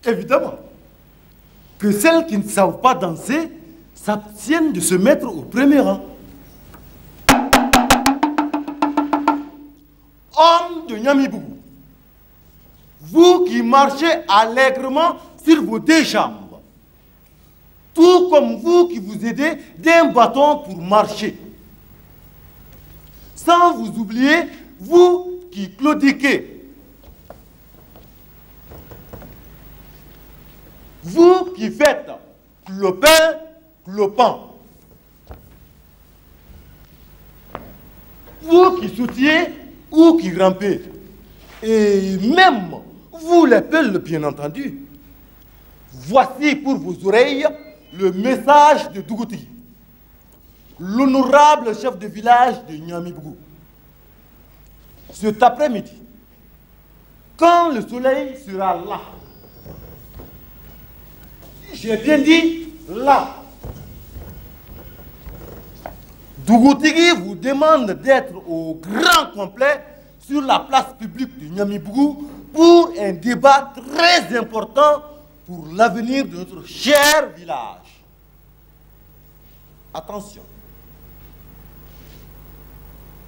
Évidemment. Que celles qui ne savent pas danser s'abstiennent de se mettre au premier rang. Hommes de Nyamibougou, vous qui marchez allègrement sur vos deux jambes, tout comme vous qui vous aidez d'un bâton pour marcher, sans vous oublier, vous qui claudiquez, vous qui faites clopin, clopant, vous qui soutiez ou qui rampez, et même vous les peuls, bien entendu. Voici pour vos oreilles le message de Dougouti, l'honorable chef de village de Nyamibougou. Cet après-midi, quand le soleil sera là, j'ai bien dit là, Dougouti vous demande d'être au grand complet sur la place publique de Nyamibougou pour un débat très important pour l'avenir de notre cher village. Attention.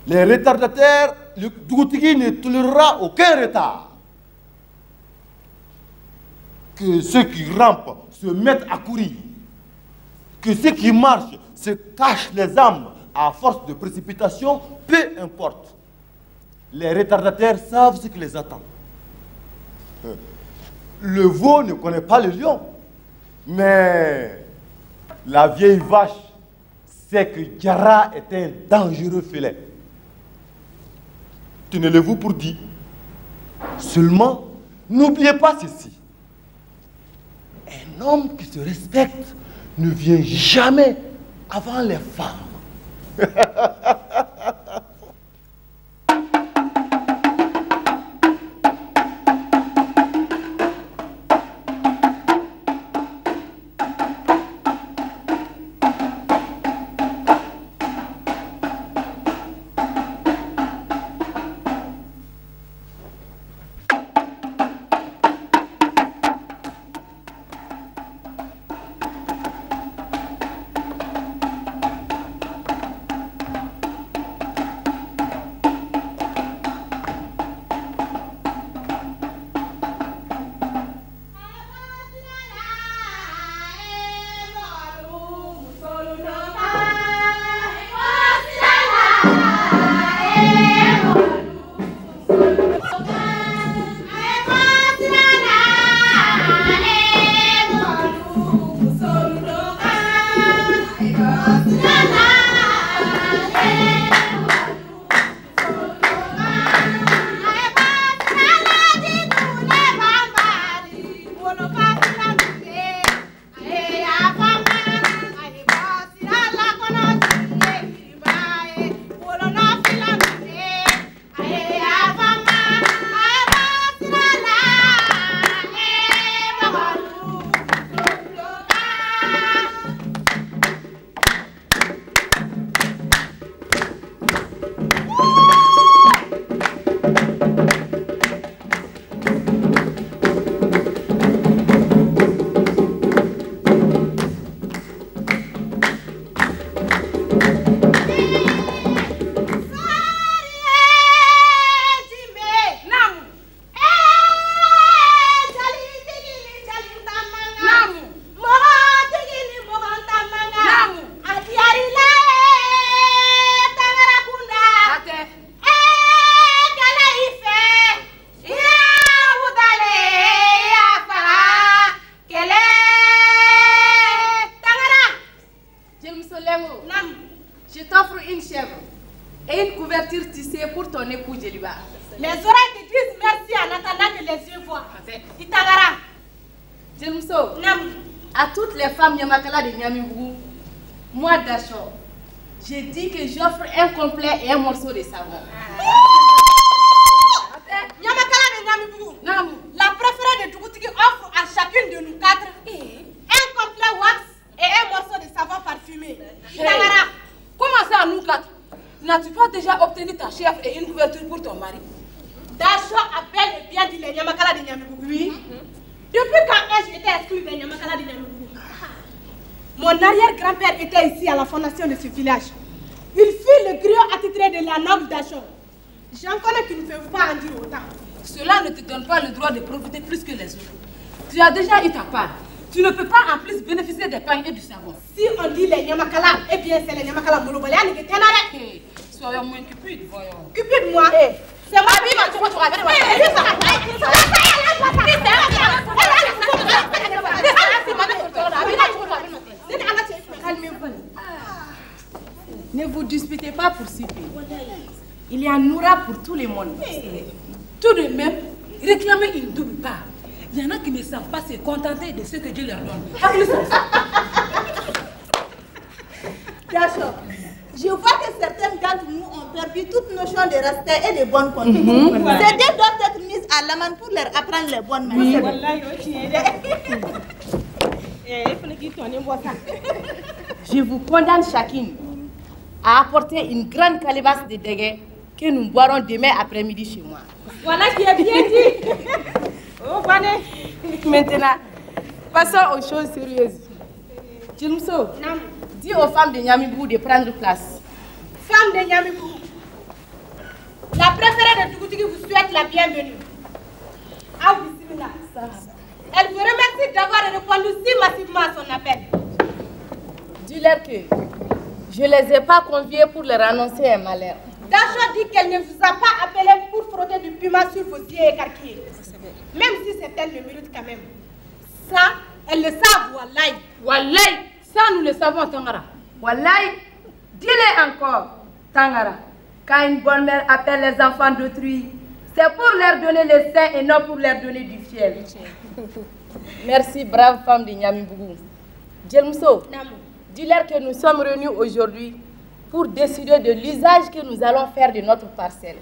Les retardataires, le Dougouti ne tolérera aucun retard. Que ceux qui rampent se mettent à courir. Que ceux qui marchent se cachent les âmes à force de précipitation, peu importe. Les retardataires savent ce qui les attend. Le veau ne connaît pas le lion, mais la vieille vache sait que Diarra est un dangereux filet. Tenez-le-vous pour dit. Seulement, n'oubliez pas ceci. Un homme qui se respecte ne vient jamais avant les femmes. Moi d'accord, j'ai dit que j'offre un complet et un morceau de savon. La préférée de Dougouti offre à chacune de nous quatre un complet wax et un morceau de savon parfumé. Comment ça, nous quatre? N'as-tu pas déjà obtenu ta chef et une couverture pour ton mari? Dacho a bel et bien dit les Nyamakala de Nyamibougou. Oui. Depuis quand ai-je été exclu de Nyamakala de Nyamibou? Mon arrière-grand-père était ici à la fondation de ce village. Il fut le griot attitré de la noble Dachon. J'en connais qui ne peuvent pas en dire autant. Cela ne te donne pas le droit de profiter plus que les autres. Tu as déjà eu ta part. Tu ne peux pas en plus bénéficier des pains et du savon. Si on dit les Nyamakala, eh bien c'est les Nyamakala Molobaliani qui t'en arrêtent. Hey, soyons moins cupides, voyons. Cupide, moi. C'est moi qui m'a trouvé. Ne vous disputez pas pour si peu. Il y en aura pour tout le monde. Tout de même, réclamer une double part. Il y en a qui ne savent pas se contenter de ce que Dieu leur donne. D'accord. Je vois que certains d'entre nous ont perdu toute notion de respect et de bonne conduite. Ces deux doivent être mises à l'amende pour leur apprendre les bonnes manières. Je vous condamne chacune à apporter une grande calebasse de déguets que nous boirons demain après-midi chez moi. Voilà qui est bien dit. Oh, Vané. Maintenant, passons aux choses sérieuses. Djilmso, dis aux femmes de Nyamibou de prendre place. Femme de Nyamibou, la préférée de Tougoutigi vous souhaite la bienvenue. Ah, bismillah. Elle vous remercie d'avoir répondu si massivement à son appel. Dis-leur que je ne les ai pas conviés pour leur annoncer un malheur. Dacho dit qu'elle ne vous a pas appelé pour frotter du piment sur vos yeux écarquillés. Même si c'est elle le mérite quand même. Ça, elle le savent, wallahi. Wallahi, ça nous le savons, Tangara. Wallahi, dis-le encore, Tangara. Quand une bonne mère appelle les enfants d'autrui, c'est pour leur donner le sein et non pour leur donner du fiel. Merci, brave femme de Nyamibou. Djelmso, dis-leur que nous sommes réunis aujourd'hui pour décider de l'usage que nous allons faire de notre parcelle.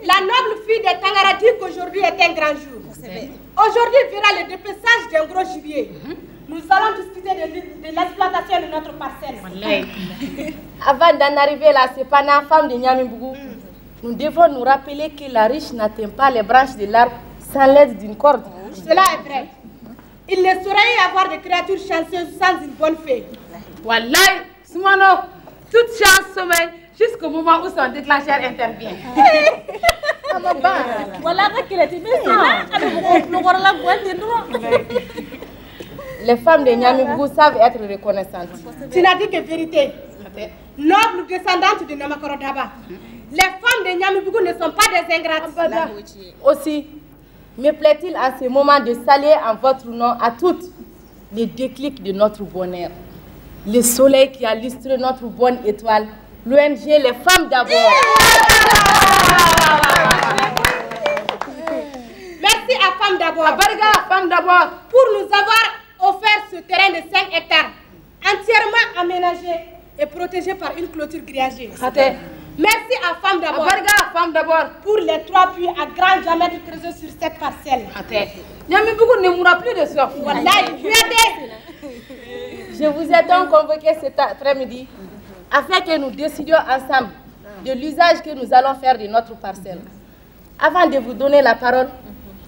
La noble fille de Tangara dit qu'aujourd'hui est un grand jour. Aujourd'hui verra le dépeçage d'un gros gibier. Nous allons discuter de l'exploitation de notre parcelle. Avant d'en arriver là, c'est pas la femme de Nyamibou. Nous devons nous rappeler que la riche n'atteint pas les branches de l'arbre sans l'aide d'une corde. Cela est vrai. Il ne saurait y avoir de créatures chanceuses sans une bonne fée. Wallahi, Soumano, toute chance sommeille jusqu'au moment où son déclencheur intervient. Les femmes de Nyamibou savent être reconnaissantes. Tu n'as dit que vérité. Noble descendante de Namakorodaba. Les femmes de Nyamibou ne sont pas des ingrates. Aussi, me plaît-il à ce moment de saluer en votre nom à toutes les déclics de notre bonheur. Le soleil qui a lustré notre bonne étoile, l'ONG Les Femmes d'abord. Merci à Femmes d'abord. Abarga, Femmes d'abord. Pour nous avoir offert ce terrain de 5 hectares, entièrement aménagé et protégé par une clôture grillagée. Merci à Femmes d'abord. Abarga, Femmes d'abord. Pour les 3 puits à grand diamètre creusés sur cette parcelle. Nyamibou ne mourra plus de soif. Je vous ai donc convoqué cet après-midi afin que nous décidions ensemble de l'usage que nous allons faire de notre parcelle. Avant de vous donner la parole,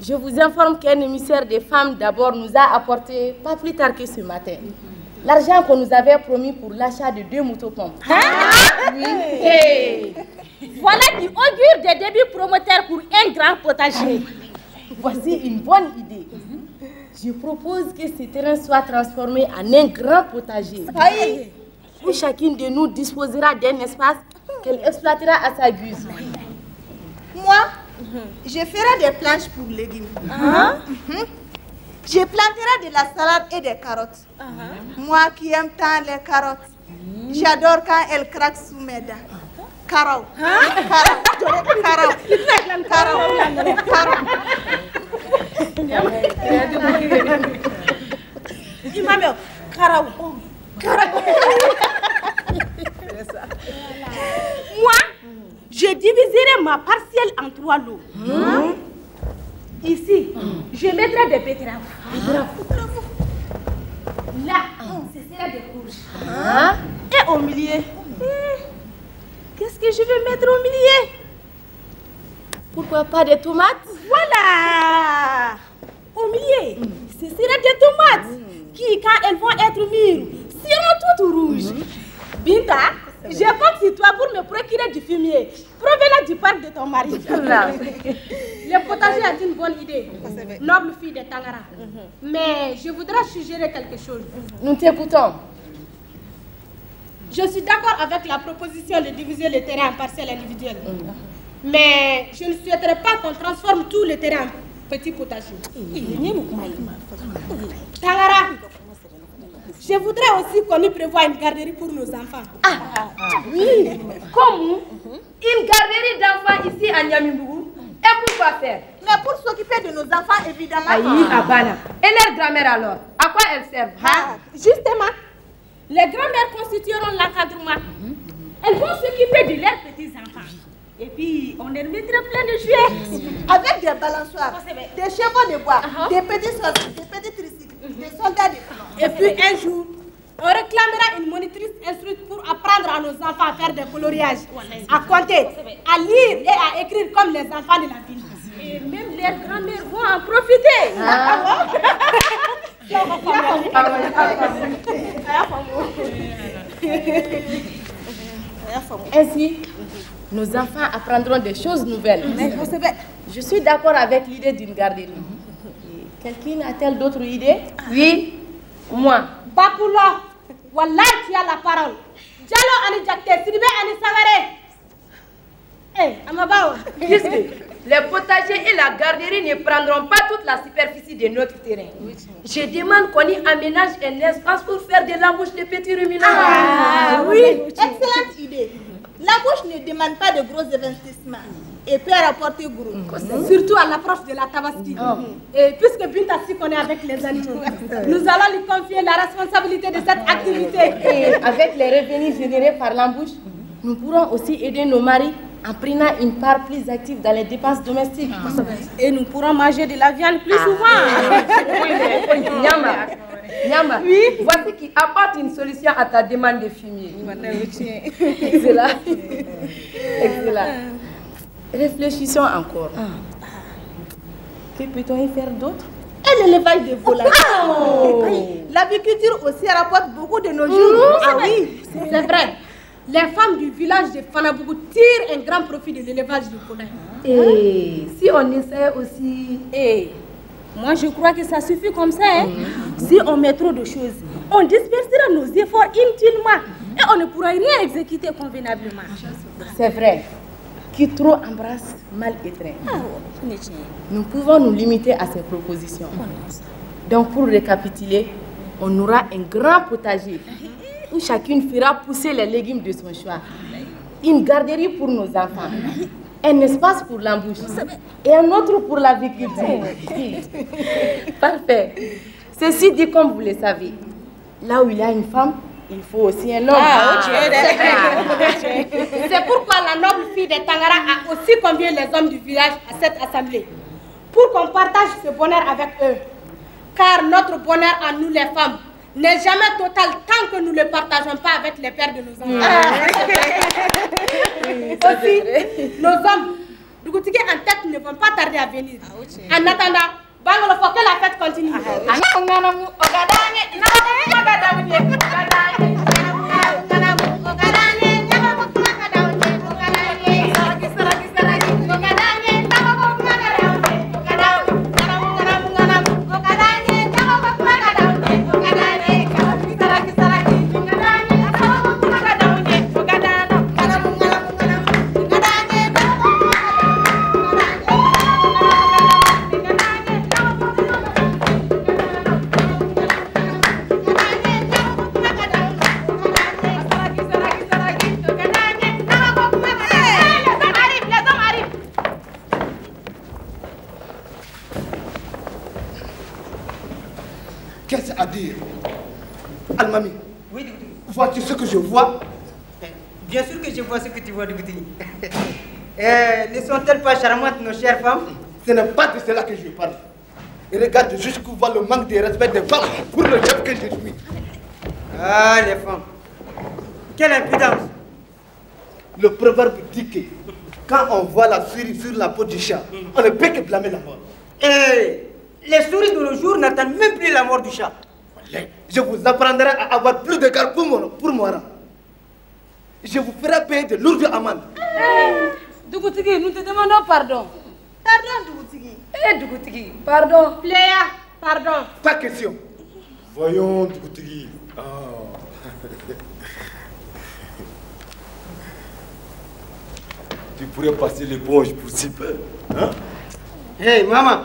je vous informe qu'un émissaire des Femmes d'abord nous a apporté, pas plus tard que ce matin, l'argent qu'on nous avait promis pour l'achat de 2 motopompes. Voilà qui augure des débuts promoteurs pour un grand potager. Voici une bonne idée. Je propose que ce terrain soit transformé en un grand potager. Où chacune de nous disposera d'un espace qu'elle exploitera à sa guise. Moi, je ferai des planches pour légumes. Je planterai de la salade et des carottes. Moi qui aime tant les carottes, j'adore quand elles craquent sous mes dents. Carreau. Moi, je diviserai ma parcelle en 3 lots. Ici, je mettrai des betteraves. Là, ce sera des courges. Et au milieu, qu'est-ce que je vais mettre au milieu? Pourquoi pas des tomates? Voilà. Au milieu, ce sera des tomates qui, quand elles vont être mûres, seront toutes rouges. Binta, je compte sur toi pour me procurer du fumier provenant du parc de ton mari. Le potager est une bonne idée, noble fille de Tangara. Mais je voudrais suggérer quelque chose. Nous t'écoutons. Je suis d'accord avec la proposition de diviser le terrain en parcelles individuelles. Mais je ne souhaiterais pas qu'on transforme tout le terrain en petit potager. Tangara, je voudrais aussi qu'on y prévoie une garderie pour nos enfants. Oui. Comment? Une garderie d'enfants ici à Nyamimbougou. Et pourquoi faire? Mais pour s'occuper de nos enfants, évidemment. Aïe, Abana. Et leur grand-mère alors? À quoi elles servent? Justement, les grand-mères constitueront l'encadrement. Elles vont s'occuper de leurs petits-enfants. Et puis, on les mettra plein de jouets. Avec des balançoires, des chevaux de bois, des petits tricycles, des soldats de plomb. Et puis, un jour, on réclamera une monitrice instruite pour apprendre à nos enfants à faire des coloriages, à compter, à lire et à écrire comme les enfants de la ville. Et même leurs grand-mères vont en profiter. Ainsi, nos enfants apprendront des choses nouvelles. Je suis d'accord avec l'idée d'une garderie. Quelqu'un a-t-elle d'autres idées? Oui, moi. Bapoula, Wallah, tu as la parole. Diallo ani Jakte, Sidibé ani Sangare. Amabao. Les potagers et la garderie ne prendront pas toute la superficie de notre terrain. Je demande qu'on y aménage un espace pour faire de l'embauche de petits ruminants. Oui, excellente idée. L'embauche ne demande pas de gros investissements et peut rapporter gros. Surtout à l'approche de la Tabaski. Et puisque Binta s'y connaît avec les animaux, nous allons lui confier la responsabilité de cette activité. Et avec les revenus générés par l'embauche, nous pourrons aussi aider nos maris en prenant une part plus active dans les dépenses domestiques. Et nous pourrons manger de la viande plus souvent. Nyama, oui? Voici qui apporte une solution à ta demande de fumier. Excellent. Excellent. Réfléchissons encore. Que peut-on y faire d'autre? Et l'élevage des volailles. L'aviculture aussi rapporte beaucoup de nos jours. Oui, c'est vrai. Les femmes du village de Fanabougou tirent un grand profit de l'élevage du volaille. Et si on essaie aussi... Moi, je crois que ça suffit comme ça. Si on met trop de choses, on dispersera nos efforts inutilement et on ne pourra rien exécuter convenablement. C'est vrai. Qui trop embrasse, mal étreint. Nous pouvons nous limiter à ces propositions. Donc, pour récapituler, on aura un grand potager où chacune fera pousser les légumes de son choix. Une garderie pour nos enfants. Un espace pour l'embauche et un autre pour l'aviculture. Parfait. Ceci dit, comme vous le savez, là où il y a une femme, il faut aussi un homme. C'est pourquoi la noble fille de Tangara a aussi convié les hommes du village à cette assemblée, pour qu'on partage ce bonheur avec eux. Car notre bonheur à nous les femmes n'est jamais total tant que nous ne le partageons pas avec les pères de nos enfants. Aussi, nos hommes Dugoutiké en tête ne vont pas tarder à venir. En attendant, Bangolo, faut que la fête continue. Qu'est-ce à dire? Almami, oui, vois-tu ce que je vois? Bien sûr que je vois ce que tu vois, Dugoutini. Ne sont-elles pas charmantes, nos chères femmes? Ce n'est pas de cela que je parle. Et regarde jusqu'où va le manque de respect des femmes pour le chef que je suis. Ah, les femmes. Quelle impudence! Le proverbe dit que quand on voit la souris sur la peau du chat, on ne peut que blâmer la mort. Et les souris de nos jours n'attendent même plus la mort du chat. Je vous apprendrai à avoir plus de garde pour moi. Je vous ferai payer de lourdes amendes. Dougoutigi, nous te demandons pardon. Pardon, Dougoutigi. Dougoutigi, pardon. Pléa, pardon. Pas question. Voyons, Dougoutigi. Tu pourrais passer l'éponge pour si peu. Hein? Hey, maman,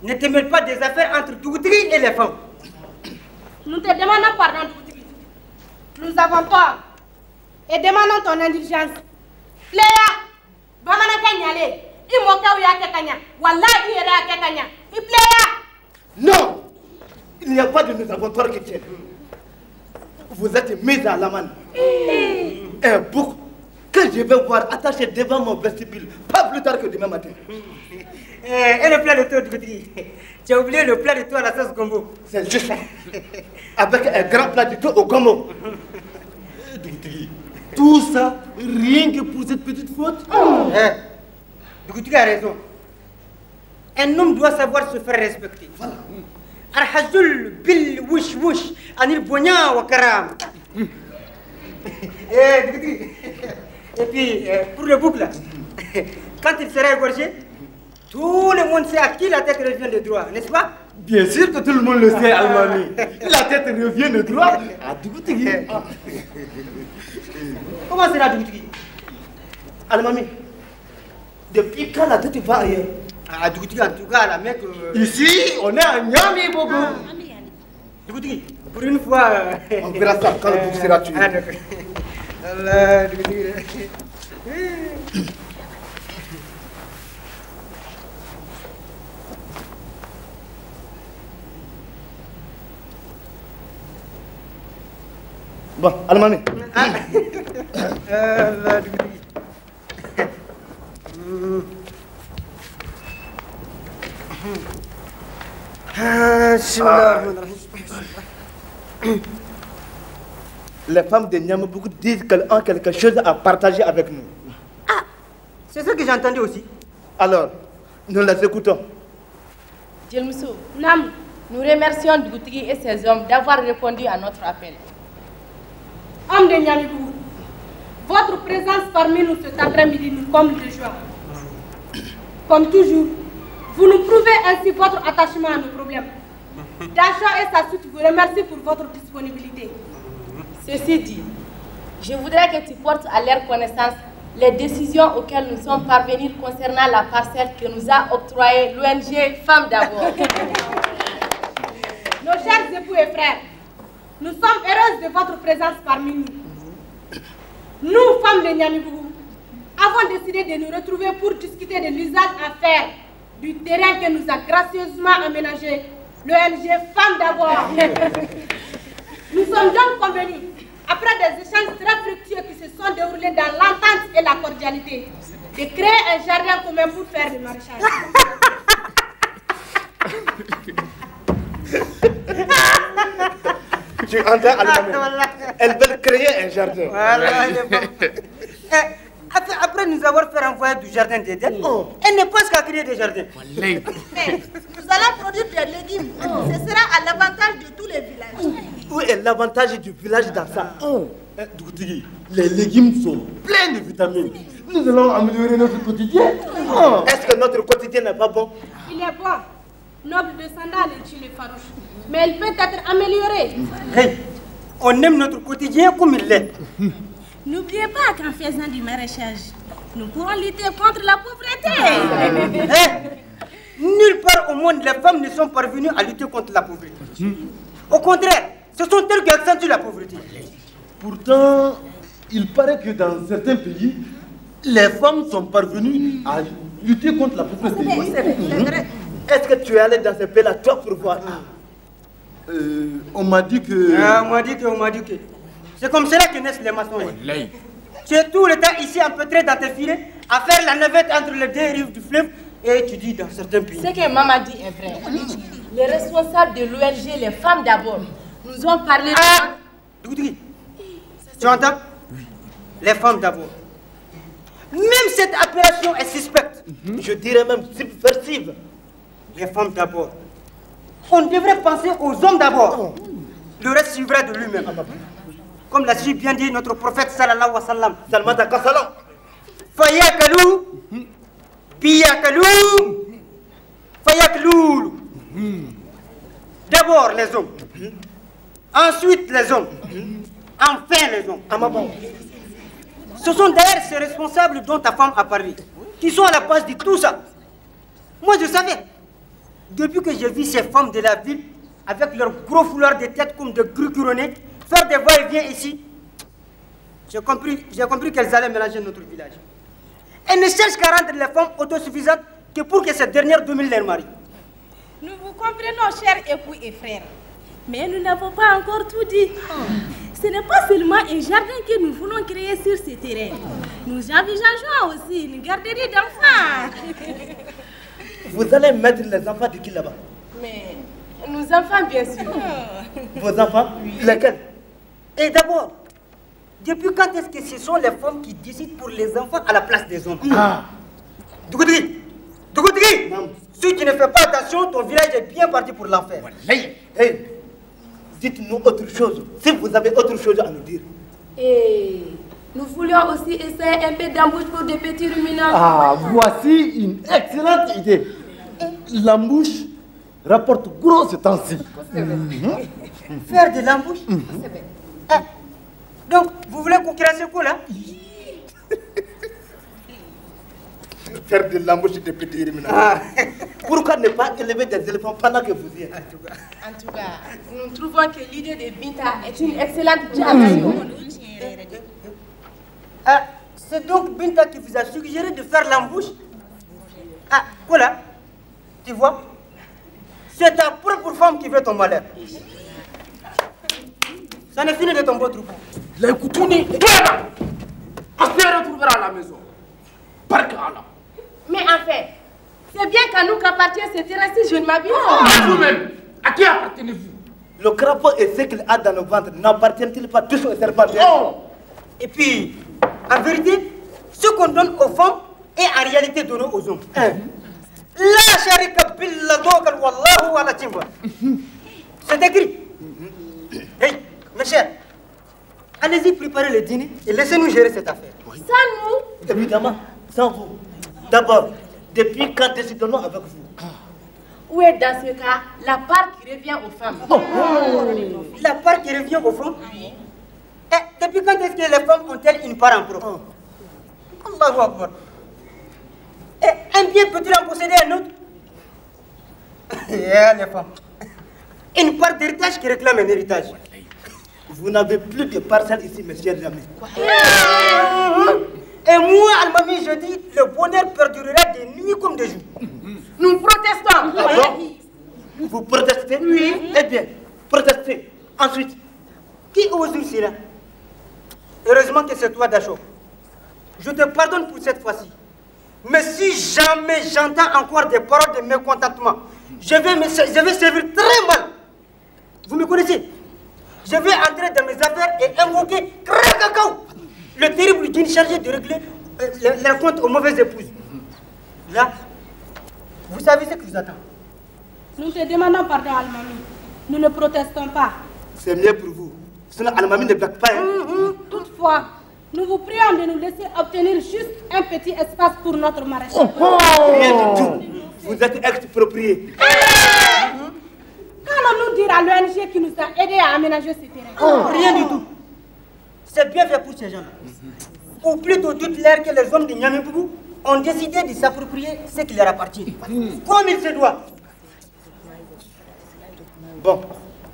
ne te mêle pas des affaires entre Dougoutigi et les femmes. Nous te demandons pardon, Dougoutigi. Nous avons tort. Et demandons ton indulgence. Pléa, Bamana Kanyale, Imoka Ouya Kanya, Wallahi Ira Kanya, Pléa. Non! Il n'y a pas de mésaventure qui tienne. Vous êtes mis à l'amende. Un bouc que je vais voir attaché devant mon vestibule, pas plus tard que demain matin. Et le plat de toi, Dougoutigi. Tu as oublié le plat de toi à la sauce gombo. C'est juste ça. Avec un grand plat de tout au gombo. Tout ça, rien que pour cette petite faute. Dougoutigi a raison. Un homme doit savoir se faire respecter. Voilà. Arhazul bil wush wush anil bonya wa karam. Et puis, pour le bouc là, quand il sera égorgé, tout le monde sait à qui la tête revient de droit, n'est-ce pas? Bien sûr que tout le monde le sait, Almami. La tête revient de droit à Dougoutigi. Comment sera Dougoutigi? Almami, depuis quand la tête va ailleurs? À Dougoutigi, en tout cas, la mec. Ici, on est à Niamey, Bobo. Dougoutigi, pour une fois. On verra ça quand le bouc sera tué. Ah, d'accord. Allah, Dougoutigi. Bon, Almami. Allah, Dougoutigi. Les femmes de Niamey disent qu'elles ont quelque chose à partager avec nous. Ah, c'est ce que j'ai entendu aussi. Alors, nous les écoutons. Djelmoussou, nous remercions Dougoutigi et ses hommes d'avoir répondu à notre appel. Homme de Niamey-Bougou, votre présence parmi nous cet après-midi nous comble de joie. Comme toujours, vous nous prouvez ainsi votre attachement à nos problèmes. Dacha et sa suite vous remercie pour votre disponibilité. Ceci dit, je voudrais que tu portes à leur connaissance les décisions auxquelles nous sommes parvenus concernant la parcelle que nous a octroyée l'ONG Femmes d'abord. Nos chers époux et frères, nous sommes heureuses de votre présence parmi nous. Nous, femmes de Niamey-Bougou, avons décidé de nous retrouver pour discuter de l'usage à faire du terrain que nous a gracieusement aménagé l'ONG Femmes d'abord. Nous sommes donc convenus, après des échanges très fructueux qui se sont déroulés dans l'entente et la cordialité, de créer un jardin commun pour faire du maraîchage. Tu entends, Almami? Elles veulent créer un jardin. Voilà, après nous avoir fait envoyer du jardin d'Éden, elle ne pense qu'à créer des jardins. Mais nous allons produire des légumes. Ce sera à l'avantage de tous les villages. Où est l'avantage du village dans ça? Dougoutigi, les légumes sont pleins de vitamines. Nous allons améliorer notre quotidien. Est-ce que notre quotidien n'est pas bon? Il est bon, noble de sandales et tu le farouche, mais il peut être amélioré. Hey, on aime notre quotidien comme il l'est. N'oubliez pas qu'en faisant du maraîchage, nous pourrons lutter contre la pauvreté. Nulle part au monde les femmes ne sont parvenues à lutter contre la pauvreté. Au contraire, ce sont elles qui accentuent la pauvreté. Pourtant, il paraît que dans certains pays, les femmes sont parvenues à lutter contre la pauvreté. Est-ce que tu es allé dans ces pays-là, toi, pour voir? On m'a dit que... on m'a dit que... C'est comme cela que naissent les maçons. Tu es tout le temps ici empêtré dans tes filets, à faire la navette entre les deux rives du fleuve, et tu dis dans certains pays. Ce que maman dit est vrai. Les responsables de l'ONG, les femmes d'abord, nous ont parlé de... Dougoutigi, tu entends? Les femmes d'abord. Même cette appellation est suspecte, je dirais même subversive. les femmes d'abord. On devrait penser aux hommes d'abord. Le reste suivra de lui-même. Comme l'a si bien dit notre prophète sallallahu alayhi wa sallam. Salman Takasalam. Fayakalou, Piyakalou, Fayakalou. D'abord les hommes. Ensuite les hommes. Enfin les hommes. Ce sont d'ailleurs ces responsables dont ta femme a parlé, qui sont à la base de tout ça. Moi je savais. Depuis que j'ai vu ces femmes de la ville, avec leurs gros foulards de tête comme de grues couronnées, faire des va-et-vient ici, j'ai compris qu'elles allaient mélanger notre village. Elles ne cherchent qu'à rendre les femmes autosuffisantes que pour que ces dernières domine leur mari. Nous vous comprenons, chers époux et frères. Mais nous n'avons pas encore tout dit. Ce n'est pas seulement un jardin que nous voulons créer sur ce terrain. Nous envisageons aussi une garderie d'enfants. Vous allez mettre les enfants de qui là-bas? Mais nos enfants, bien sûr. Vos enfants? Lesquels? Et d'abord, depuis quand est-ce que ce sont les femmes qui décident pour les enfants à la place des hommes? Dougoudri, si tu ne fais pas attention, ton village est bien parti pour l'enfer. Hey, dites-nous autre chose, si vous avez autre chose à nous dire. Et nous voulions aussi essayer un peu d'embauche pour des petits ruminants. Ah, voici une excellente idée. L'embauche rapporte gros ce temps-ci. Faire de l'embauche? Donc, vous voulez concurrencer ce coup là? Faire de l'embauche de petits ruminants. Pourquoi ne pas élever des éléphants pendant que vous y êtes? En tout cas, nous trouvons que l'idée de Binta est une excellente chose. C'est donc Binta qui vous a suggéré de faire l'embauche? Voilà, tu vois, c'est ta propre femme qui veut ton malheur. Ça n'est fini de ton beau troupeau. Les Koutouni, toi là, on se retrouvera à la maison. Barka Allah. Mais en fait, c'est bien qu'à nous qu'appartient ce terrain si je ne m'abuse. Vous-même, à qui appartenez-vous? Le crapaud et ce qu'il a dans le ventre n'appartiennent-ils pas tous aux serpents? Et puis, en vérité, ce qu'on donne aux femmes est en réalité donné aux hommes. La sharika billah dokal wallahu ala timba. C'est écrit. Hey, mes chers, allez-y préparer le dîner et laissez-nous gérer cette affaire. Sans nous? Évidemment, sans vous. D'abord, depuis quand décidons-nous avec vous? Où est dans ce cas la part qui revient aux femmes? La part qui revient aux femmes? Oui. Et depuis quand est-ce que les femmes ont-elles une part en propre? Allahu Akbar. Et un bien peut-il en posséder un autre? Les femmes. Une part d'héritage qui réclame un héritage. Vous n'avez plus de parcelles ici, mes chers amis. Et moi, Almami, je dis, le bonheur perdurera de nuit comme de jour. Nous protestons. Vous protestez? Oui. Eh bien, protestez. Ensuite, qui ose cela? Heureusement que c'est toi, Dacho. Je te pardonne pour cette fois-ci. Mais si jamais j'entends encore des paroles de mécontentement, je vais servir très mal. Vous me connaissez? Je vais entrer dans mes affaires et invoquer Krakakao, le terrible djinn chargé de régler les comptes aux mauvaises épouses. Là, vous savez ce que vous attend. Nous te demandons pardon, Almami. Nous ne protestons pas. c'est mieux pour vous. Sinon, Almami ne blague pas. Toutefois, nous vous prions de nous laisser obtenir juste un petit espace pour notre maraîchage. Rien du tout. Vous êtes exproprié. Qu'allons-nous dire à l'ONG qui nous a aidés à aménager ce terrain? Rien du tout. C'est bien fait pour ces gens-là. Ou plutôt dites-leur que les hommes de Niamey-Bougou ont décidé de s'approprier ce qui leur appartient. Comme il se doit. Bon,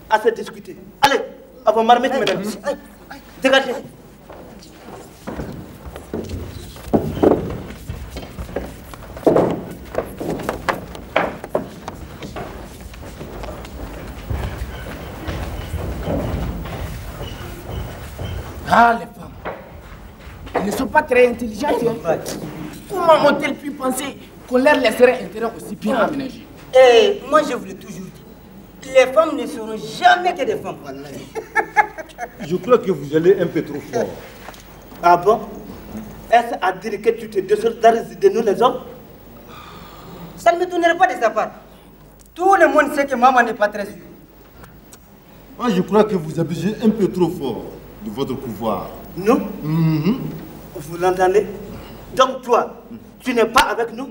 assez discuté. Allez, à vos marmites, mesdames. Dégagez. Ah, les femmes. Elles ne sont pas très intelligentes. Comment ont-elles pu penser qu'on leur laisserait un terrain aussi bien aménagé? Et moi, je vous l'ai toujours dit. Les femmes ne seront jamais que des femmes. Je crois que vous allez un peu trop fort. Ah bon? Est-ce à dire que tu te décides de nous les hommes? Ça ne m'étonnerait pas de sa part. Tout le monde sait que maman n'est pas très sûre. Moi, je crois que vous abusez un peu trop fort de votre pouvoir. Nous? Vous l'entendez? Donc toi, tu n'es pas avec nous?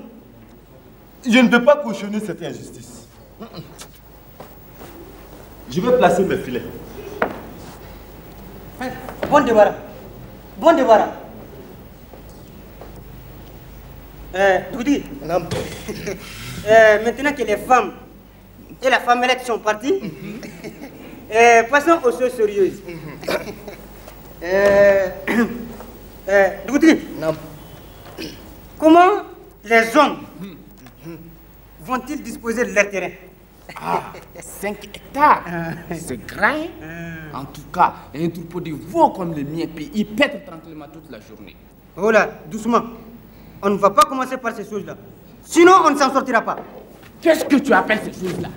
Je ne peux pas cautionner cette injustice. Je vais placer mes filets. Bon débarras. Bon débarras. Doudi, maintenant que les femmes et la femmelette sont parties, passons aux choses sérieuses. Doudi, comment les hommes vont-ils disposer de leur terrain? 5 hectares. C'est grand. En tout cas, un troupeau de veaux comme le mien, puis il pète tranquillement toute la journée. Oh là, doucement. On ne va pas commencer par ces choses-là. Sinon, on ne s'en sortira pas. Qu'est-ce que tu appelles ces choses-là?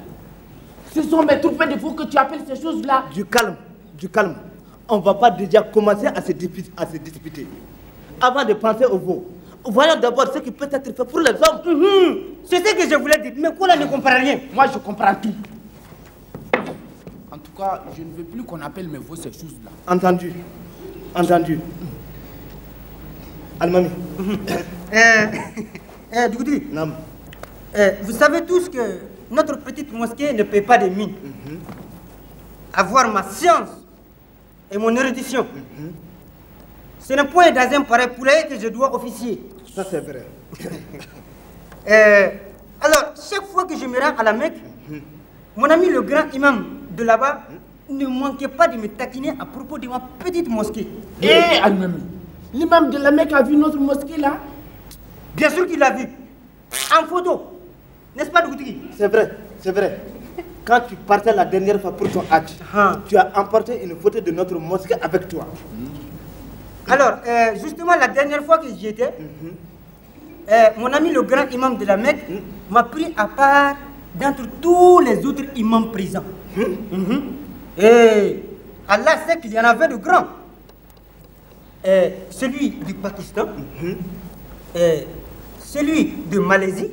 Ce sont mes troupeaux de veaux que tu appelles ces choses-là? Du calme, du calme. On ne va pas déjà commencer à se disputer. Avant de penser aux veaux, voyons d'abord ce qui peut être fait pour les hommes. C'est ce que je voulais dire. Mais quoi là ne comprend rien? Moi, je comprends tout. En tout cas, je ne veux plus qu'on appelle mes veaux ces choses-là. Entendu. Entendu. Almami. Doudri, vous savez tous que notre petite mosquée ne paie pas de mine. Avoir ma science et mon érudition, ce n'est point dans un pareil poulet que je dois officier. Ça, c'est vrai. Alors, chaque fois que je me rends à la Mecque, mon ami le grand imam de là-bas ne manquait pas de me taquiner à propos de ma petite mosquée. Almami, l'imam de la Mecque a vu notre mosquée là? Bien sûr qu'il l'a vu. En photo. N'est-ce pas, Dougoutigui? C'est vrai, c'est vrai. Quand tu partais la dernière fois pour ton hajj, tu as emporté une photo de notre mosquée avec toi. Alors, justement, la dernière fois que j'y étais, mon ami le grand imam de la Mecque m'a pris à part d'entre tous les autres imams présents. Et Allah sait qu'il y en avait de grands. Celui du Pakistan, celui de Malaisie,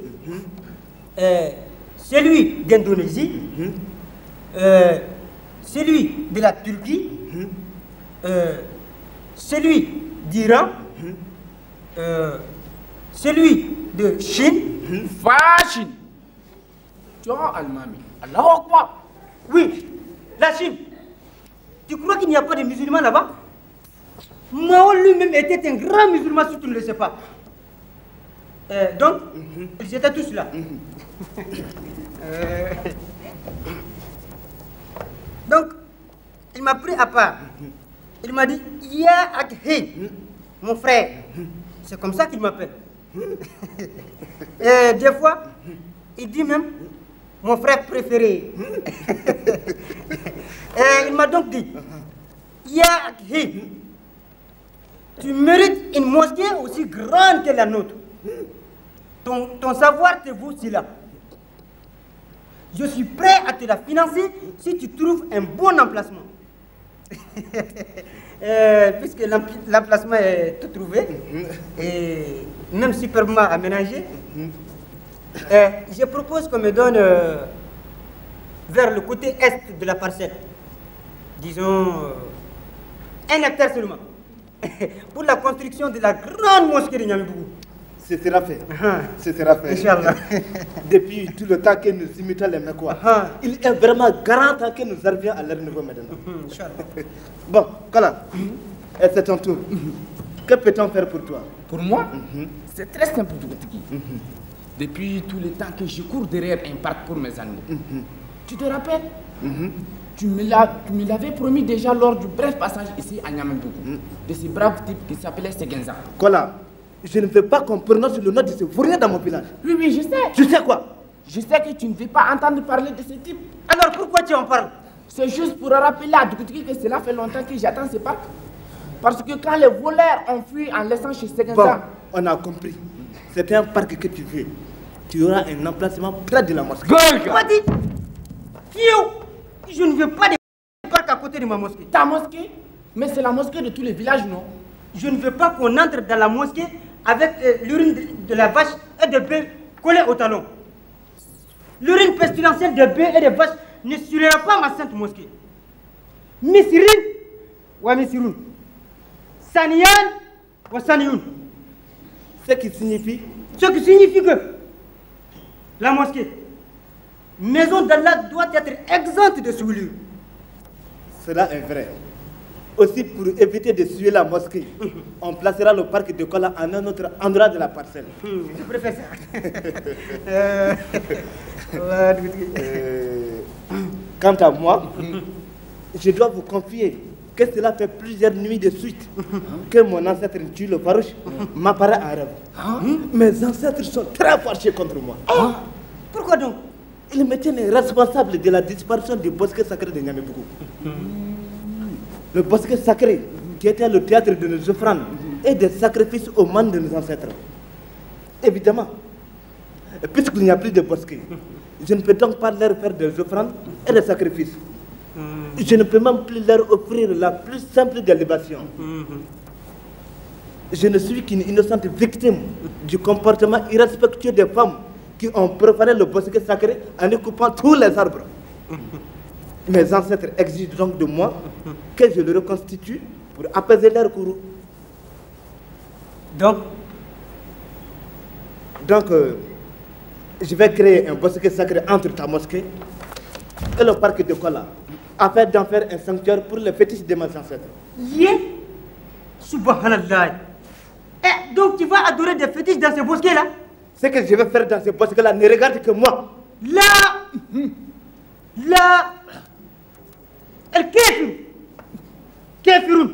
celui d'Indonésie, celui de la Turquie, celui d'Iran, celui de Chine. Chine. Tu vois, Almami, Allah Akbar. Oui, la Chine. Tu crois qu'il n'y a pas de musulmans là-bas? Mao lui-même était un grand musulman, si tu ne le sais pas. Donc, ils étaient tous là. Donc, il m'a pris à part. Il m'a dit, Ya Akhi, mon frère. C'est comme ça qu'il m'appelle. Et des fois, il dit même, mon frère préféré. Et il m'a donc dit, Ya Akhi, tu mérites une mosquée aussi grande que la nôtre. Ton savoir te vaut cela. Je suis prêt à te la financer si tu trouves un bon emplacement. Puisque l'emplacement est tout trouvé et même superbement aménagé, je propose qu'on me donne vers le côté est de la parcelle, disons 1 hectare seulement, pour la construction de la grande mosquée de Niamey-Bougou. Ce sera fait. Ce sera fait. Inch'Allah. Depuis tout le temps que nous imitons les Mekwa, il est vraiment garanti que nous arrivions à leur niveau maintenant. Inch'Allah. Bon, Kala, c'est ton tour. Que peut-on faire pour toi? Pour moi, c'est très simple, Dougoutigui. Depuis tout le temps que je cours derrière un parc pour mes animaux. Tu te rappelles? Tu me l'avais promis déjà lors du bref passage ici à Niamey-Bougou, de ce brave type qui s'appelait Segenza. Kala, je ne veux pas qu'on prononce le nom de ce vaurien dans mon village. Oui, je sais. Tu sais quoi? Je sais que tu ne veux pas entendre parler de ce type. Alors pourquoi tu en parles? C'est juste pour rappeler à Dougoutigui que cela fait longtemps que j'attends ce parc. Parce que quand les voleurs ont fui en laissant chez Segenza... Bon, on a compris. C'est un parc que tu veux. Tu auras un emplacement près de la mosquée. Quoi dit? Je ne veux pas de parc à côté de ma mosquée. Ta mosquée? Mais c'est la mosquée de tous les villages, non? Je ne veux pas qu'on entre dans la mosquée avec l'urine de la vache et de bœuf collée au talon. L'urine pestilentielle de bœuf et de vache ne souillera pas ma sainte mosquée. Misirin wa misirun. Saniyan wa saniyun. Ce qui signifie que la mosquée, maison d'Allah, doit être exempte de souillure. Cela est vrai. Aussi, pour éviter de souiller la mosquée, on placera le parc de Kola en un autre endroit de la parcelle. Je préfère ça. Quant à moi, je dois vous confier que cela fait plusieurs nuits de suite que mon ancêtre tue le farouche m'apparaît arabe. Mes ancêtres sont très fâchés contre moi. Pourquoi donc? Ils me tiennent responsable de la disparition du bosquet sacré de Niamey-Bougou. Le bosquet sacré qui était le théâtre de nos offrandes et des sacrifices aux mains de nos ancêtres. Évidemment, puisqu'il n'y a plus de bosquet, je ne peux donc pas leur faire des offrandes et des sacrifices. Je ne peux même plus leur offrir la plus simple des libations. Je ne suis qu'une innocente victime du comportement irrespectueux des femmes qui ont profané le bosquet sacré en y coupant tous les arbres. Mes ancêtres exigent donc de moi que je le reconstitue pour apaiser leur courroux. Donc, je vais créer un bosquet sacré entre ta mosquée et le parc de Kola, afin d'en faire un sanctuaire pour les fétiches de mes ancêtres. Subhanallah. Et donc tu vas adorer des fétiches dans ce bosquet-là? Ce que je vais faire dans ce bosquet-là ne regarde que moi. El Kéfirun.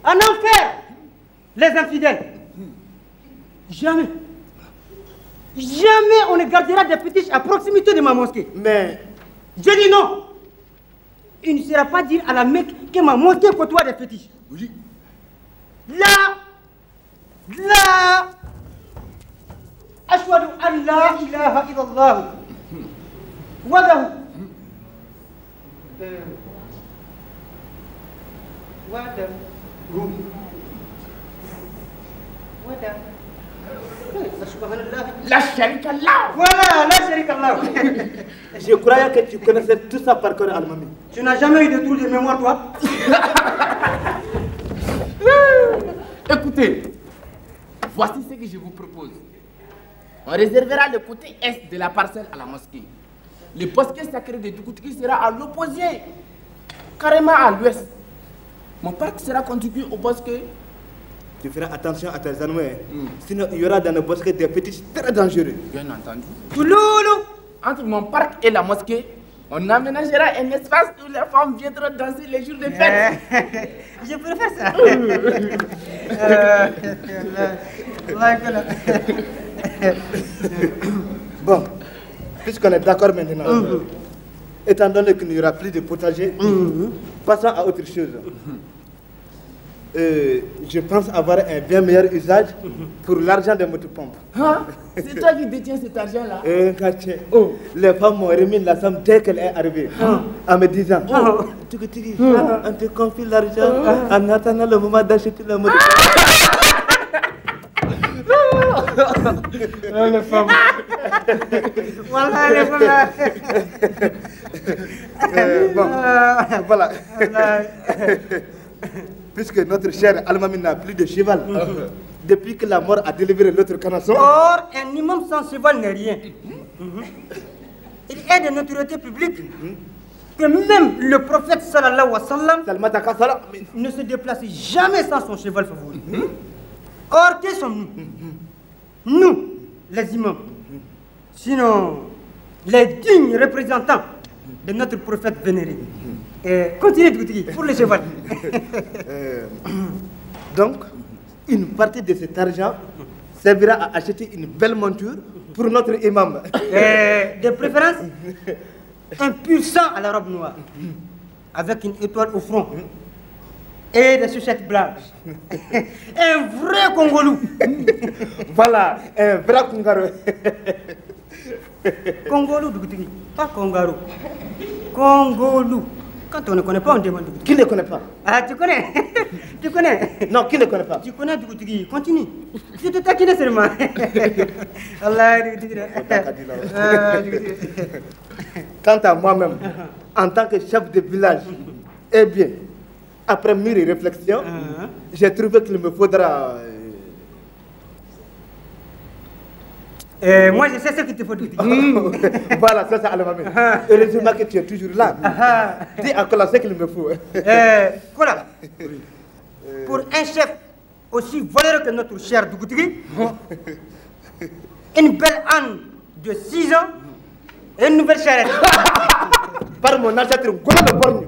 En enfer, les infidèles. Jamais on ne gardera des fétiches à proximité de ma mosquée. Mais je dis non. Il ne sera pas dire à la Mecque que ma mosquée côtoie des fétiches. Oui. Ashhadu an la ilaha illallah. Wadahu. La Sharika Allah. Voilà, la Sharika Allah. Je croyais que tu connaissais tout ça par cœur, Al-Mami. Tu n'as jamais eu de trou de mémoire, toi? Écoutez, voici ce que je vous propose. On réservera le côté est de la parcelle à la mosquée. Le bosquet sacré de Doukoutri sera à l'opposé, carrément à l'ouest. Mon parc sera contigu au bosquet. Tu feras attention à tes anouilles. Sinon, il y aura dans le bosquet des fétiches très dangereux. Bien entendu. Touloulou. Entre mon parc et la mosquée, on aménagera un espace où les femmes viendront danser les jours de fête. Je préfère ça. Bon, puisqu'on est d'accord maintenant, étant donné qu'il n'y aura plus de potager, passons à autre chose. Je pense avoir un bien meilleur usage pour l'argent de motopompes. C'est toi qui détiens cet argent-là? Les femmes m'ont remis la somme dès qu'elle est arrivée, en me disant on te confie l'argent en attendant le moment d'acheter le motopompe. Les femmes. Voilà, les femmes. Bon, voilà. Puisque notre cher Al-Mami n'a plus de cheval, depuis que la mort a délivré l'autre canasson. Or, un imam sans cheval n'est rien. Il est de notoriété publique que même le prophète sallallahu alayhi wa sallam ne se déplace jamais sans son cheval favori. Or, qui sommes-nous? Nous, les imams. Sinon, les dignes représentants de notre prophète vénéré. Continuez de pour le cheval. Donc, une partie de cet argent servira à acheter une belle monture pour notre imam. De préférence, un pur sang à la robe noire, avec une étoile au front et des chaussettes blanches. Un vrai Congolou. Voilà, un vrai Congolou. Congolou, pas Congolou. Congolou. Quand on ne connaît pas, on demande Dougoutigui. Qui ne connaît pas? Ah, tu connais? Tu connais? Non, qui ne connaît pas? Tu connais Dougoutigui, continue. Je te taquine seulement. Allah, Dougoutigui. Quant à moi-même, en tant que chef de village, eh bien, après mûre réflexion, j'ai trouvé qu'il me faudra... moi, je sais ce qu'il te faut. Voilà, ça c'est Alamami. Heureusement que tu es toujours là. Dis à Kola ce qu'il me faut. Kola, pour un chef aussi valeureux que notre cher Dougoutigui, une belle âne de 6 ans et une nouvelle charrette. Par mon ancêtre, Gola le borgne.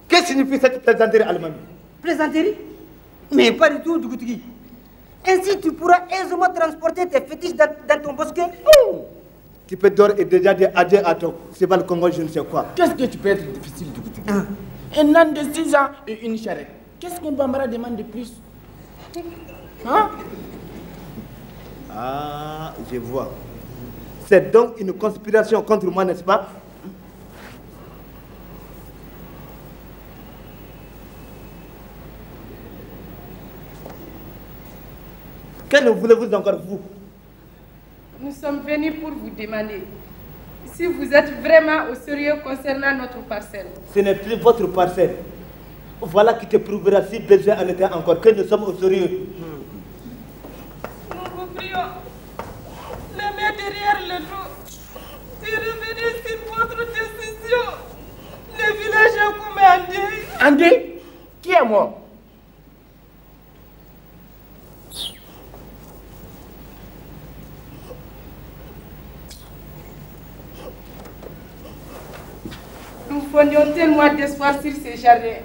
Que signifie cette plaisanterie Alamami? Plaisanterie? Mais pas du tout, Dougoutigui. Ainsi, tu pourras aisément transporter tes fétiches dans ton bosquet. Tu peux d'ores et déjà dire adieu à ton cheval Congo, je ne sais quoi. Qu'est-ce que tu peux être difficile, Dougoutigui? Un âne de 6 ans et une charrette. Qu'est-ce qu'un Bambara demande de plus? Hein? Ah, je vois. C'est donc une conspiration contre moi, n'est-ce pas? Que voulez-vous encore, vous? Nous sommes venus pour vous demander si vous êtes vraiment au sérieux concernant notre parcelle. Ce n'est plus votre parcelle. Voilà qui te prouvera si besoin en était encore que nous sommes au sérieux. Nous vous prions, les mains derrière le dos, de revenir sur votre décision. Le village est comme un deuil. Un deuil? Qui est mort? Nous fondions tellement d'espoir sur ces jardins.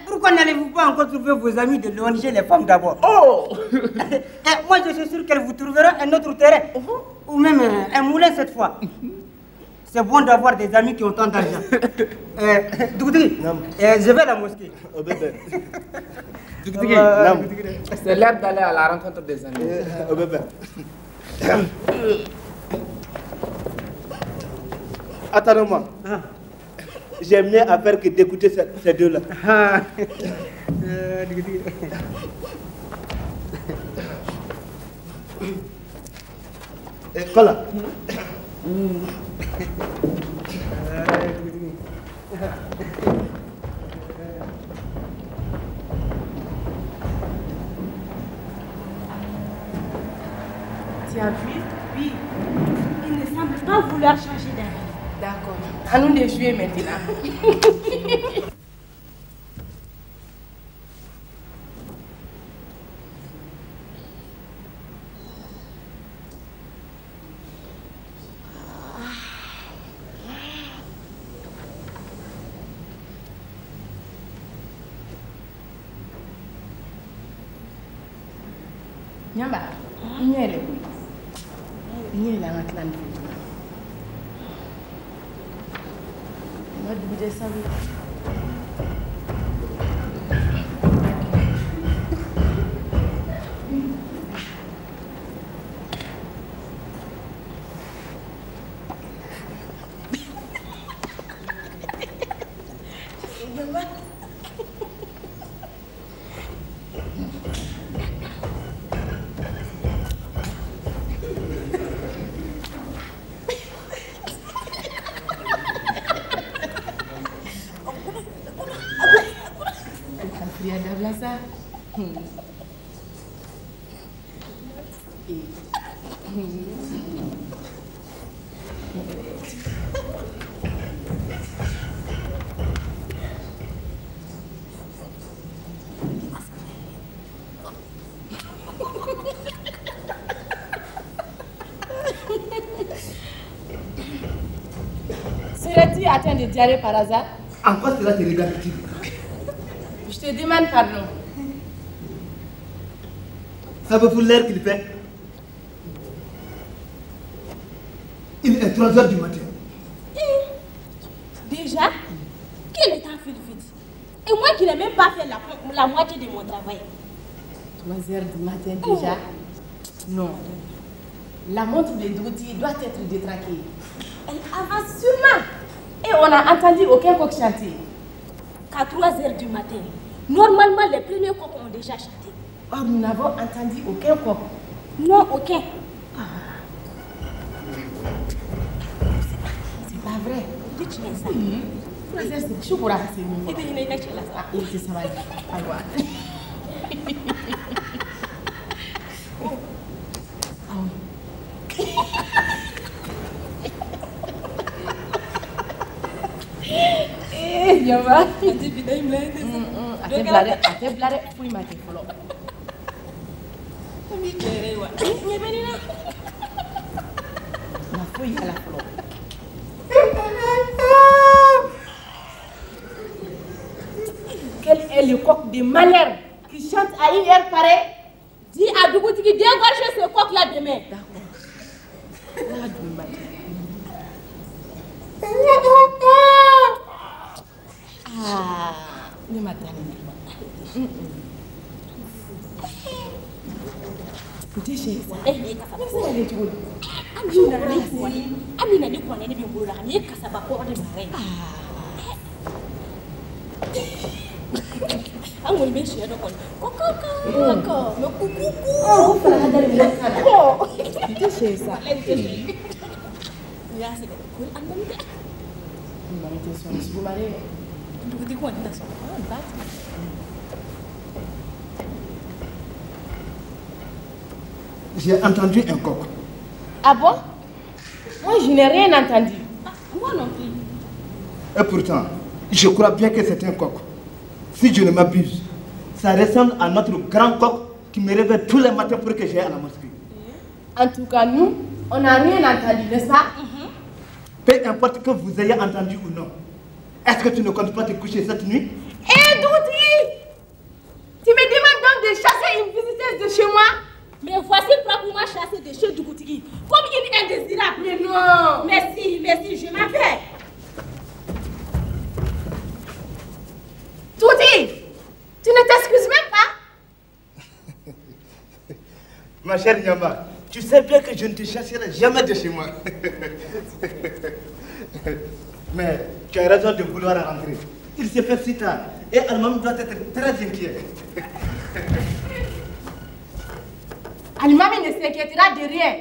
Pourquoi n'allez-vous pas encore trouver vos amis de l'ONG Les Femmes d'abord? Oh! Moi, je suis sûr qu'elle vous trouvera un autre terrain. Ou même un moulin cette fois. C'est bon d'avoir des amis qui ont tant d'argent. Dougoutigui, je vais à la mosquée. Dougoutigui, c'est l'heure d'aller à la rencontre des amis. Attends-moi. J'ai mieux à faire que d'écouter ces deux-là. Voilà. Tu as vu? Oui. Il ne semble pas vouloir changer d'avis. D'accord. À nous de jouer maintenant. Nyamba, il est là. Il est là maintenant. Moi, je descends. Serais-tu atteint de diarrhée par hasard? En quoi cela te regarde-t-il? Je te demande pardon. Savez-vous l'heure qu'il fait? Il est 3h du matin. Déjà? Quel est un fil vite? Et moi qui n'ai même pas fait la moitié de mon travail. 3h du matin déjà? Non. La montre de Douti doit être détraquée. Elle avance sûrement. Et on n'a entendu aucun coq chanter. Qu'à 3 h du matin, normalement les premiers coqs ont déjà chanté. Or, nous n'avons entendu aucun coq. Non, aucun. C'est pas vrai. Dites-moi ça. C'est chaud pour la passer. Et puis, il est là, tu l'as ça. Il était ça va aller. Alors. Eh, Yama. Ate bidai mlaye. Ate blare, fui mate folo. Kami kere wa. Ni benina. Na fui ala folo. Quel est le coq de malheur qui chante à une heure pareille? Dis à Dougouti qui dégage ce coq là demain. D'accord. Ah, ni matani. Déchet. Amina ni kwa nini bingulu la ni kasaba ko de mare. Angol be shi do kon. Koko. Me kuku. Oh, fala hadari mo kana. Déchet ça. Ya se ko andam de. Mamite son su mare. Dougouti ko nda so. J'ai entendu un coq. Ah bon? Moi, je n'ai rien entendu. Moi non plus. Et pourtant, je crois bien que c'est un coq. Si je ne m'abuse, ça ressemble à notre grand coq qui me réveille tous les matins pour que j'aille à la mosquée. En tout cas, nous, on n'a rien entendu, n'est-ce pas? Peu importe que vous ayez entendu ou non. Est-ce que tu ne comptes pas te coucher cette nuit? Hé, Doudi! Tu me demandes donc de chasser une visiteuse de chez moi? Mais voici proprement chassé de chez Dougouti. Comme il est indésirable. Mais non! Merci, je m'appelle. Doudi! Tu ne t'excuses même pas? Ma chère Nyama, tu sais bien que je ne te chasserai jamais de chez moi. Mais tu as raison de vouloir rentrer. Il se fait si tard et Almam doit être très inquiet. Almami ne s'inquiétera de rien.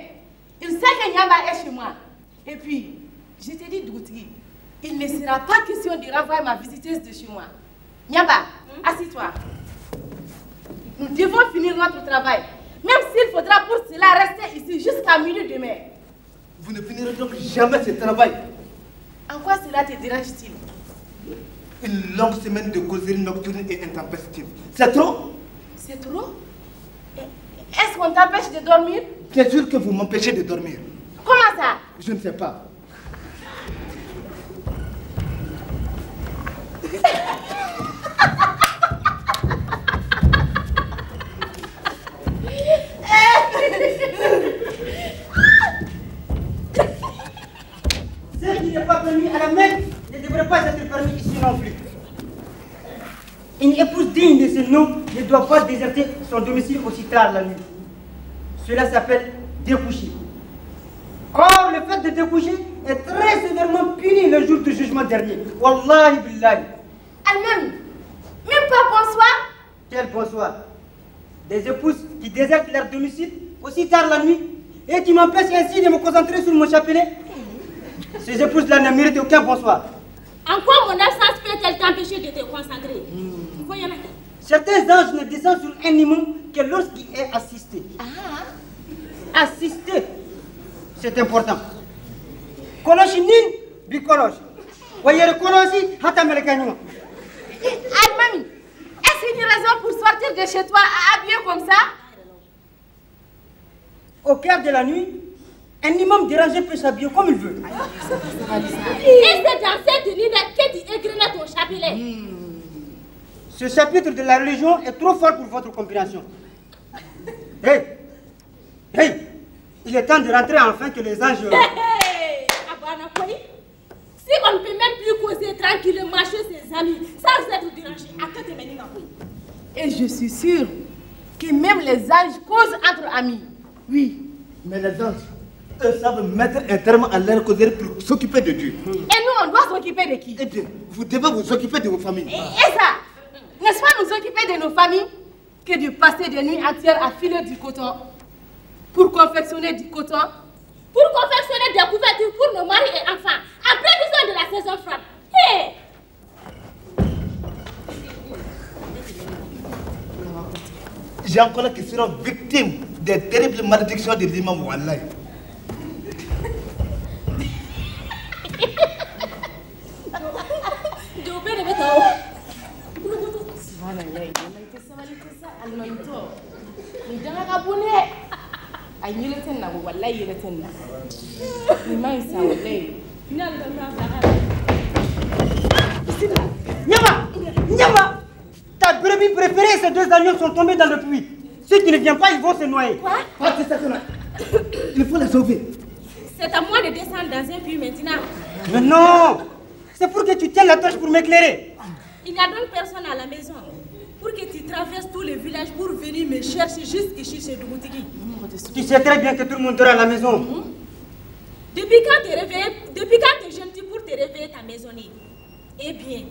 Il sait que Nyamba est chez moi. Et puis, je te dis, Dougouti, il ne sera pas question de renvoyer ma visiteuse de chez moi. Nyamba, assis-toi. Nous devons finir notre travail. Même s'il faudra pour cela rester ici jusqu'à minuit demain. Vous ne finirez donc jamais ce travail. En quoi cela te dérange-t-il? Une longue semaine de causerie nocturne et intempestive. C'est trop? C'est trop? Est-ce qu'on t'empêche de dormir? Bien sûr que vous m'empêchez de dormir. Comment ça? Je ne sais pas. Ce qui n'est pas permis à la Mecque ne devrait pas être permis ici non plus. Une épouse digne de ce nom ne doit pas déserter son domicile aussi tard la nuit. Cela s'appelle découcher. Or, le fait de découcher est très sévèrement puni le jour du jugement dernier. Wallahi billahi. Elle-même, même pas bonsoir? Quel bonsoir. Des épouses qui désertent leur domicile aussi tard la nuit et qui m'empêchent ainsi de me concentrer sur mon chapelet. Ces épouses-là ne méritent aucun bonsoir. En quoi mon absence peut-elle t'empêcher de te concentrer? Voyons. Certains anges ne descendent sur un imam que lorsqu'il est assisté. Assisté, c'est important. Koloshinin, bikolosh. Voyez koloshi, hatamelekanyuma. Almami, est-ce une raison pour sortir de chez toi habillé comme ça? Au cœur de la nuit, un imam dérangé peut s'habiller comme il veut. Et c'est dans cette nuit-là que tu égrenes ton chapelet. Ce chapitre de la religion est trop fort pour votre compréhension. Hey, il est temps de rentrer enfin que les anges... Si on ne peut même plus causer tranquillement chez ses amis sans être dérangé, à quoi te mener dans le Et je suis sûre que même les anges causent entre amis. Oui. Mais les anges, Eux savent mettre un terme à leur causerie pour s'occuper de Dieu. Et nous, on doit s'occuper de qui? Eh bien, vous devez vous occuper de vos familles. Et ça, n'est-ce pas nous occuper de nos familles que de passer des nuits entières à filer du coton pour confectionner du coton? Pour confectionner des couvertures pour nos maris et enfants, en prévision de la saison froide. Hey! J'en connais qui seront victimes des terribles malédictions de l'imam Wallahi. Nyama, ta brebis préférée et ces deux agneaux sont tombés dans le puits. Si tu ne viens pas, ils vont se noyer. Quoi? Il faut les sauver. C'est à moi de descendre dans un puits maintenant. Mais non, c'est pour que tu tiennes la torche pour m'éclairer. Il n'y a donc personne à la maison pour que tu traverses tous les villages pour venir me chercher jusqu'ici chez Dougoutiki. Tu sais très bien que tout le monde dort à la maison. Depuis quand tu es gentil pour te réveiller ta maisonnée? Eh bien,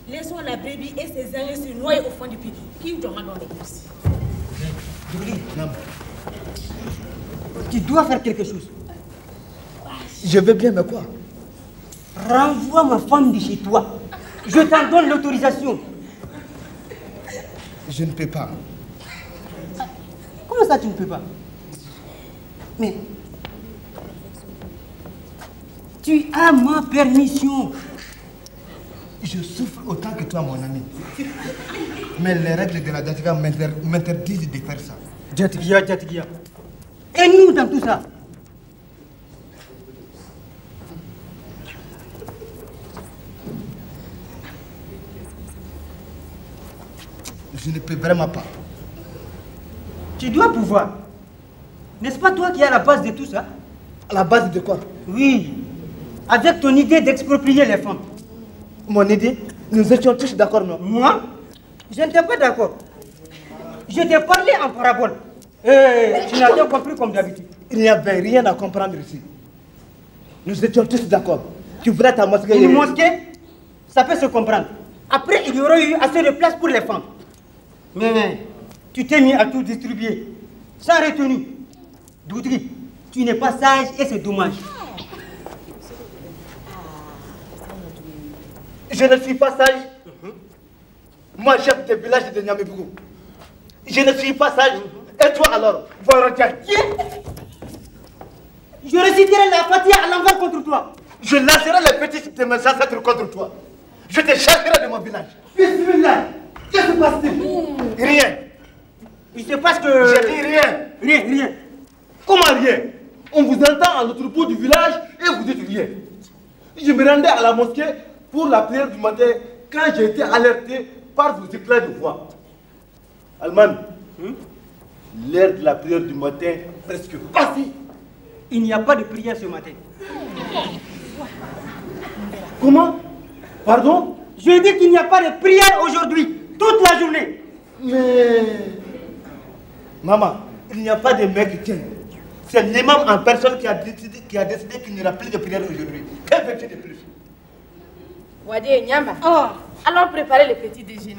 laissons la brebis et ses agneaux se noyer au fond du puits. Qui doit m'en donner plus? Tu dois faire quelque chose. Je veux bien, mais quoi? Renvoie ma femme de chez toi. Je t'en donne l'autorisation. Je ne peux pas. Comment ça tu ne peux pas? Mais tu as ma permission. Je souffre autant que toi, mon ami. Mais les règles de la Jatigia m'interdisent de faire ça. Jatigia, Jatigia. Et nous dans tout ça? Je ne peux vraiment pas. Tu dois pouvoir. N'est-ce pas toi qui es à la base de tout ça? À la base de quoi? Oui. Avec ton idée d'exproprier les femmes. Mon idée? Nous étions tous d'accord, non? Moi? Je n'étais pas d'accord. Je t'ai parlé en parabole. Et tu n'as pas compris comme d'habitude. Il n'y avait rien à comprendre ici. Nous étions tous d'accord. Tu voudrais ta mosquée. Une mosquée, ça peut se comprendre. Après, il y aurait eu assez de place pour les femmes. Mais tu t'es mis à tout distribuer, sans retenue. Doudri, tu n'es pas sage et c'est dommage. Je ne suis pas sage. Moi, chef de village de Niamébou. Je ne suis pas sage. Et toi alors? Je réciterai la Fatiha à l'envers contre toi. Je lancerai les petits de mes ancêtres contre toi. Je te chasserai de mon village. Bismillah. Que se passe-t-il? Rien. Il se passe que... Je dis rien. Rien. Comment rien? On vous entend à l'autre bout du village et vous dites rien. Je me rendais à la mosquée pour la prière du matin quand j'ai été alerté par vos éclairs de voix. Alman, l'heure de la prière du matin est presque passée. Il n'y a pas de prière ce matin. Comment? Pardon? Je dis qu'il n'y a pas de prière aujourd'hui, toute la journée. Mais... Maman, il n'y a pas de mec qui tient. C'est l'imam en personne qui a décidé qu'il n'y aura plus de prière aujourd'hui. Que veux-tu de plus? Wadé Nyamba. Oh, allons préparer le petit déjeuner.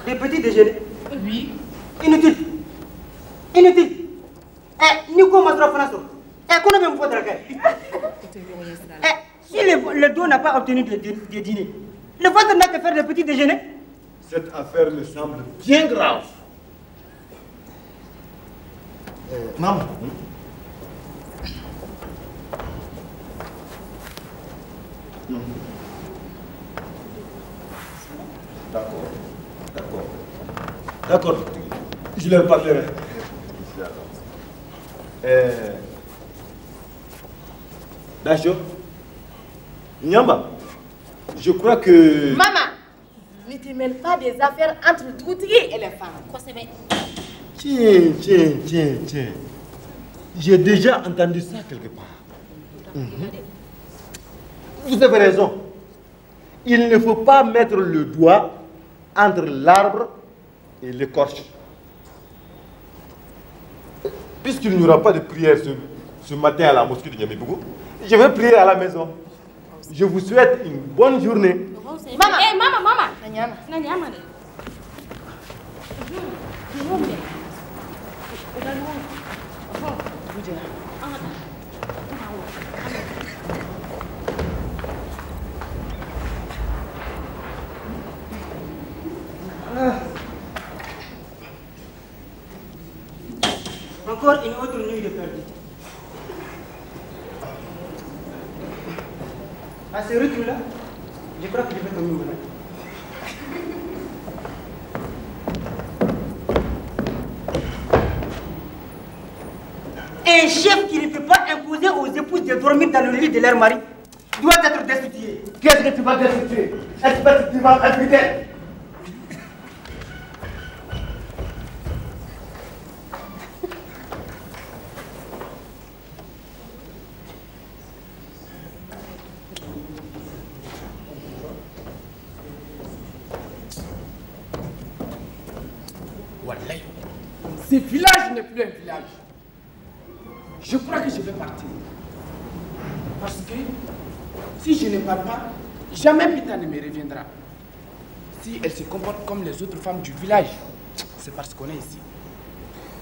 Le petit déjeuner? Oui. Inutile. Inutile. Eh, Nico Masrafanaso. Eh, qu'on a même pas de si le dos n'a pas obtenu de dîner, le ventre n'a que faire le petit déjeuner? Cette affaire me semble bien grave. Maman. D'accord. Je leur parlerai. D'accord. Nyamba, je crois que... Maman, ne te mêle pas des affaires entre Doutri et les femmes. Quoi, c'est bien? Tiens. J'ai déjà entendu ça quelque part. Vous avez raison. Il ne faut pas mettre le doigt entre l'arbre et l'écorce. puisqu'il n'y aura pas de prière ce matin à la mosquée de Niamey-Bougou, je vais prier à la maison. Je vous souhaite une bonne journée. Maman, maman. Nanyama. Encore une autre nuit de perdu. À ce rythme-là, je crois que je vais tomber malade. Un chef qui ne peut pas imposer aux épouses de dormir dans le lit de leur mari doit être destitué. Qu'est-ce que tu vas destituer? Espèce de divan infidèle! Ce village n'est plus un village. Je crois que je vais partir. Parce que si je ne pars pas, jamais Pita ne me reviendra. Si elle se comporte comme les autres femmes du village, c'est parce qu'on est ici.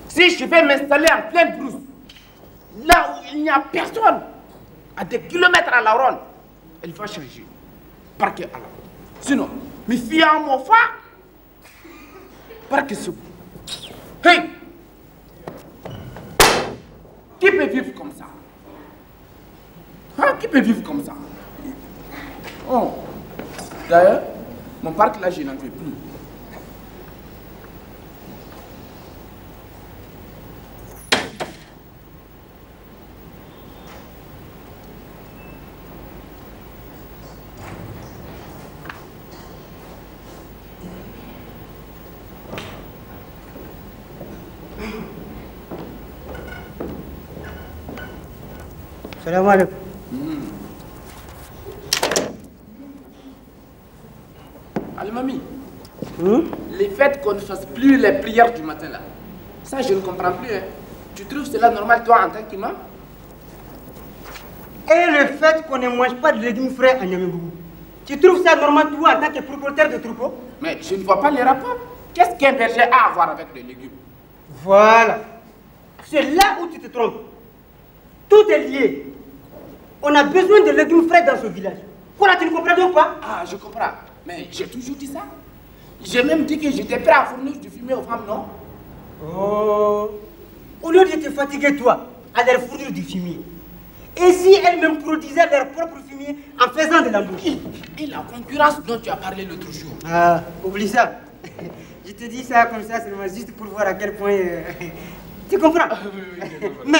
Si je vais m'installer en pleine brousse, là où il n'y a personne, à des kilomètres à la ronde, elle va changer. Parce que alors, sinon, mes filles en mon fa, parce que c'est. Hey! Qui peut vivre comme ça? Hein? Qui peut vivre comme ça? Oh. D'ailleurs, mon parc là, je n'en veux plus. Salam alaikum. Allez, mamie. Le fait qu'on ne fasse plus les prières du matin là, ça je ne comprends plus. Hein. Tu trouves cela normal toi en tant qu'imam? Et le fait qu'on ne mange pas de légumes frais à Niamey-Bougou, tu trouves ça normal toi en tant que propriétaire de troupeau? Mais je ne vois pas les rapports. Qu'est-ce qu'un berger a à voir avec les légumes? Voilà. C'est là où tu te trompes. Tout est lié. On a besoin de légumes frais dans ce village. Voilà, tu ne comprends donc pas? Ah, je comprends. Mais j'ai toujours dit ça. J'ai même dit que j'étais prêt à fournir du fumier aux femmes, non? Oh. Au lieu de te fatiguer, toi, à leur fournir du fumier. Et si elles-mêmes produisaient leur propre fumier en faisant de l'embauche? Et la concurrence dont tu as parlé l'autre jour? Ah, oublie ça. Je te dis ça comme ça, seulement juste pour voir à quel point... Tu comprends? Mais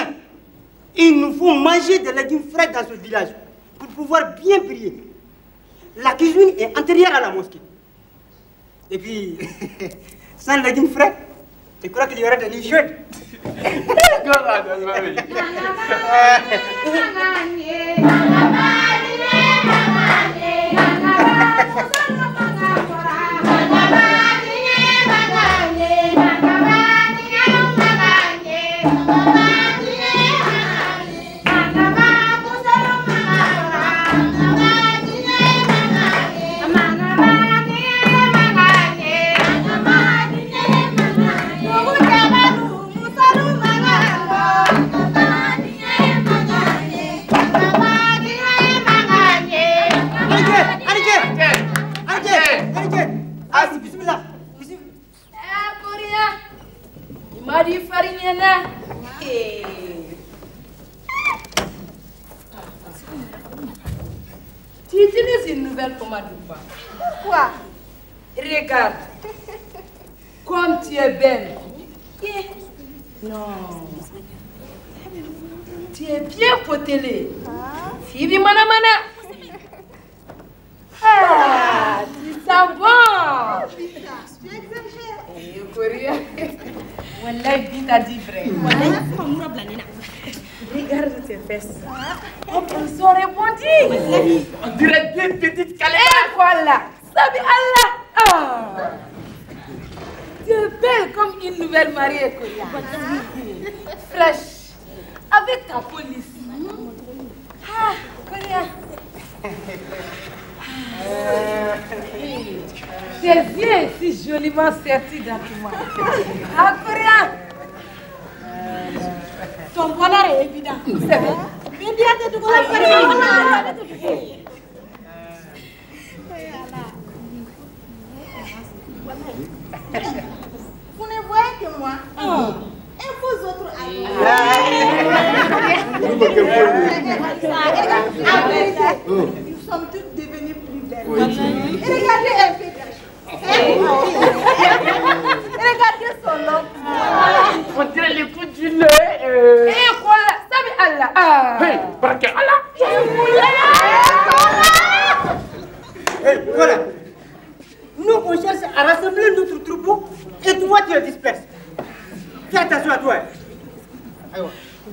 il nous faut manger des légumes frais dans ce village pour pouvoir bien prier. La cuisine est antérieure à la mosquée. Et puis, sans légumes frais, tu crois qu'il y aura des nuits chaudes? Tu utilises une nouvelle pommade ou pas? Quoi? Regarde. Comme tu es belle. Non. Tu es bien potelée. Fibi mana mana. Ah, tu sens bon. Tu exagères. Korea. Wallahi, Bita dit vrai. Regarde tes fesses. Oh, elles sont rebondies. On dirait deux petites calais. Et voilà. Sabi Allah. Ah. Tu es belle comme une nouvelle mariée, Koria. Fraîche, avec ta police. Ah, Koria. Tes yeux si joliment sertis dans toi. Ah, Koria. Ton bonheur est évident. C'est bon. Mais bien de tout Vous ne voyez que moi. Et vous autres amis. Nous sommes toutes devenues plus belles. Et regardez un peu regardez son nom. On dirait les coups du nez. Eh, voilà, ça va Allah. Hey, baraka Allah. Voilà. Nous, on cherche à rassembler notre troupeau et toi, tu le disperses. Fais attention à toi.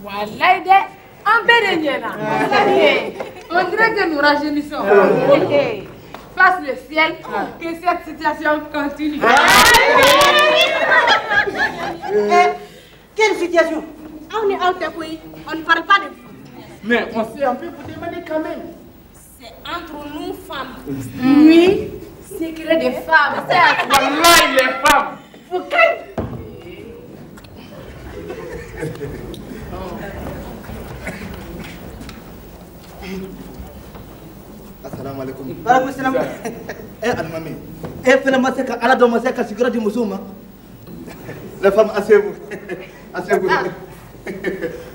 Wallahi de, en béréniena. On dirait que nous rajeunissons. Fasse le ciel que cette situation continue. Quelle situation? On est en pays, on ne parle pas de vous. Mais on sait un peu vous demander quand même. C'est entre nous femmes. Oui, secret des femmes. Wallahi les femmes. Vous calmez. Assalamu alaikum. Alaikum salam. Almami. Finalement, c'est qu'à la dame, c'est qu'à Sigura du Moussouma. Les femmes, asseyez-vous. Asseyez-vous.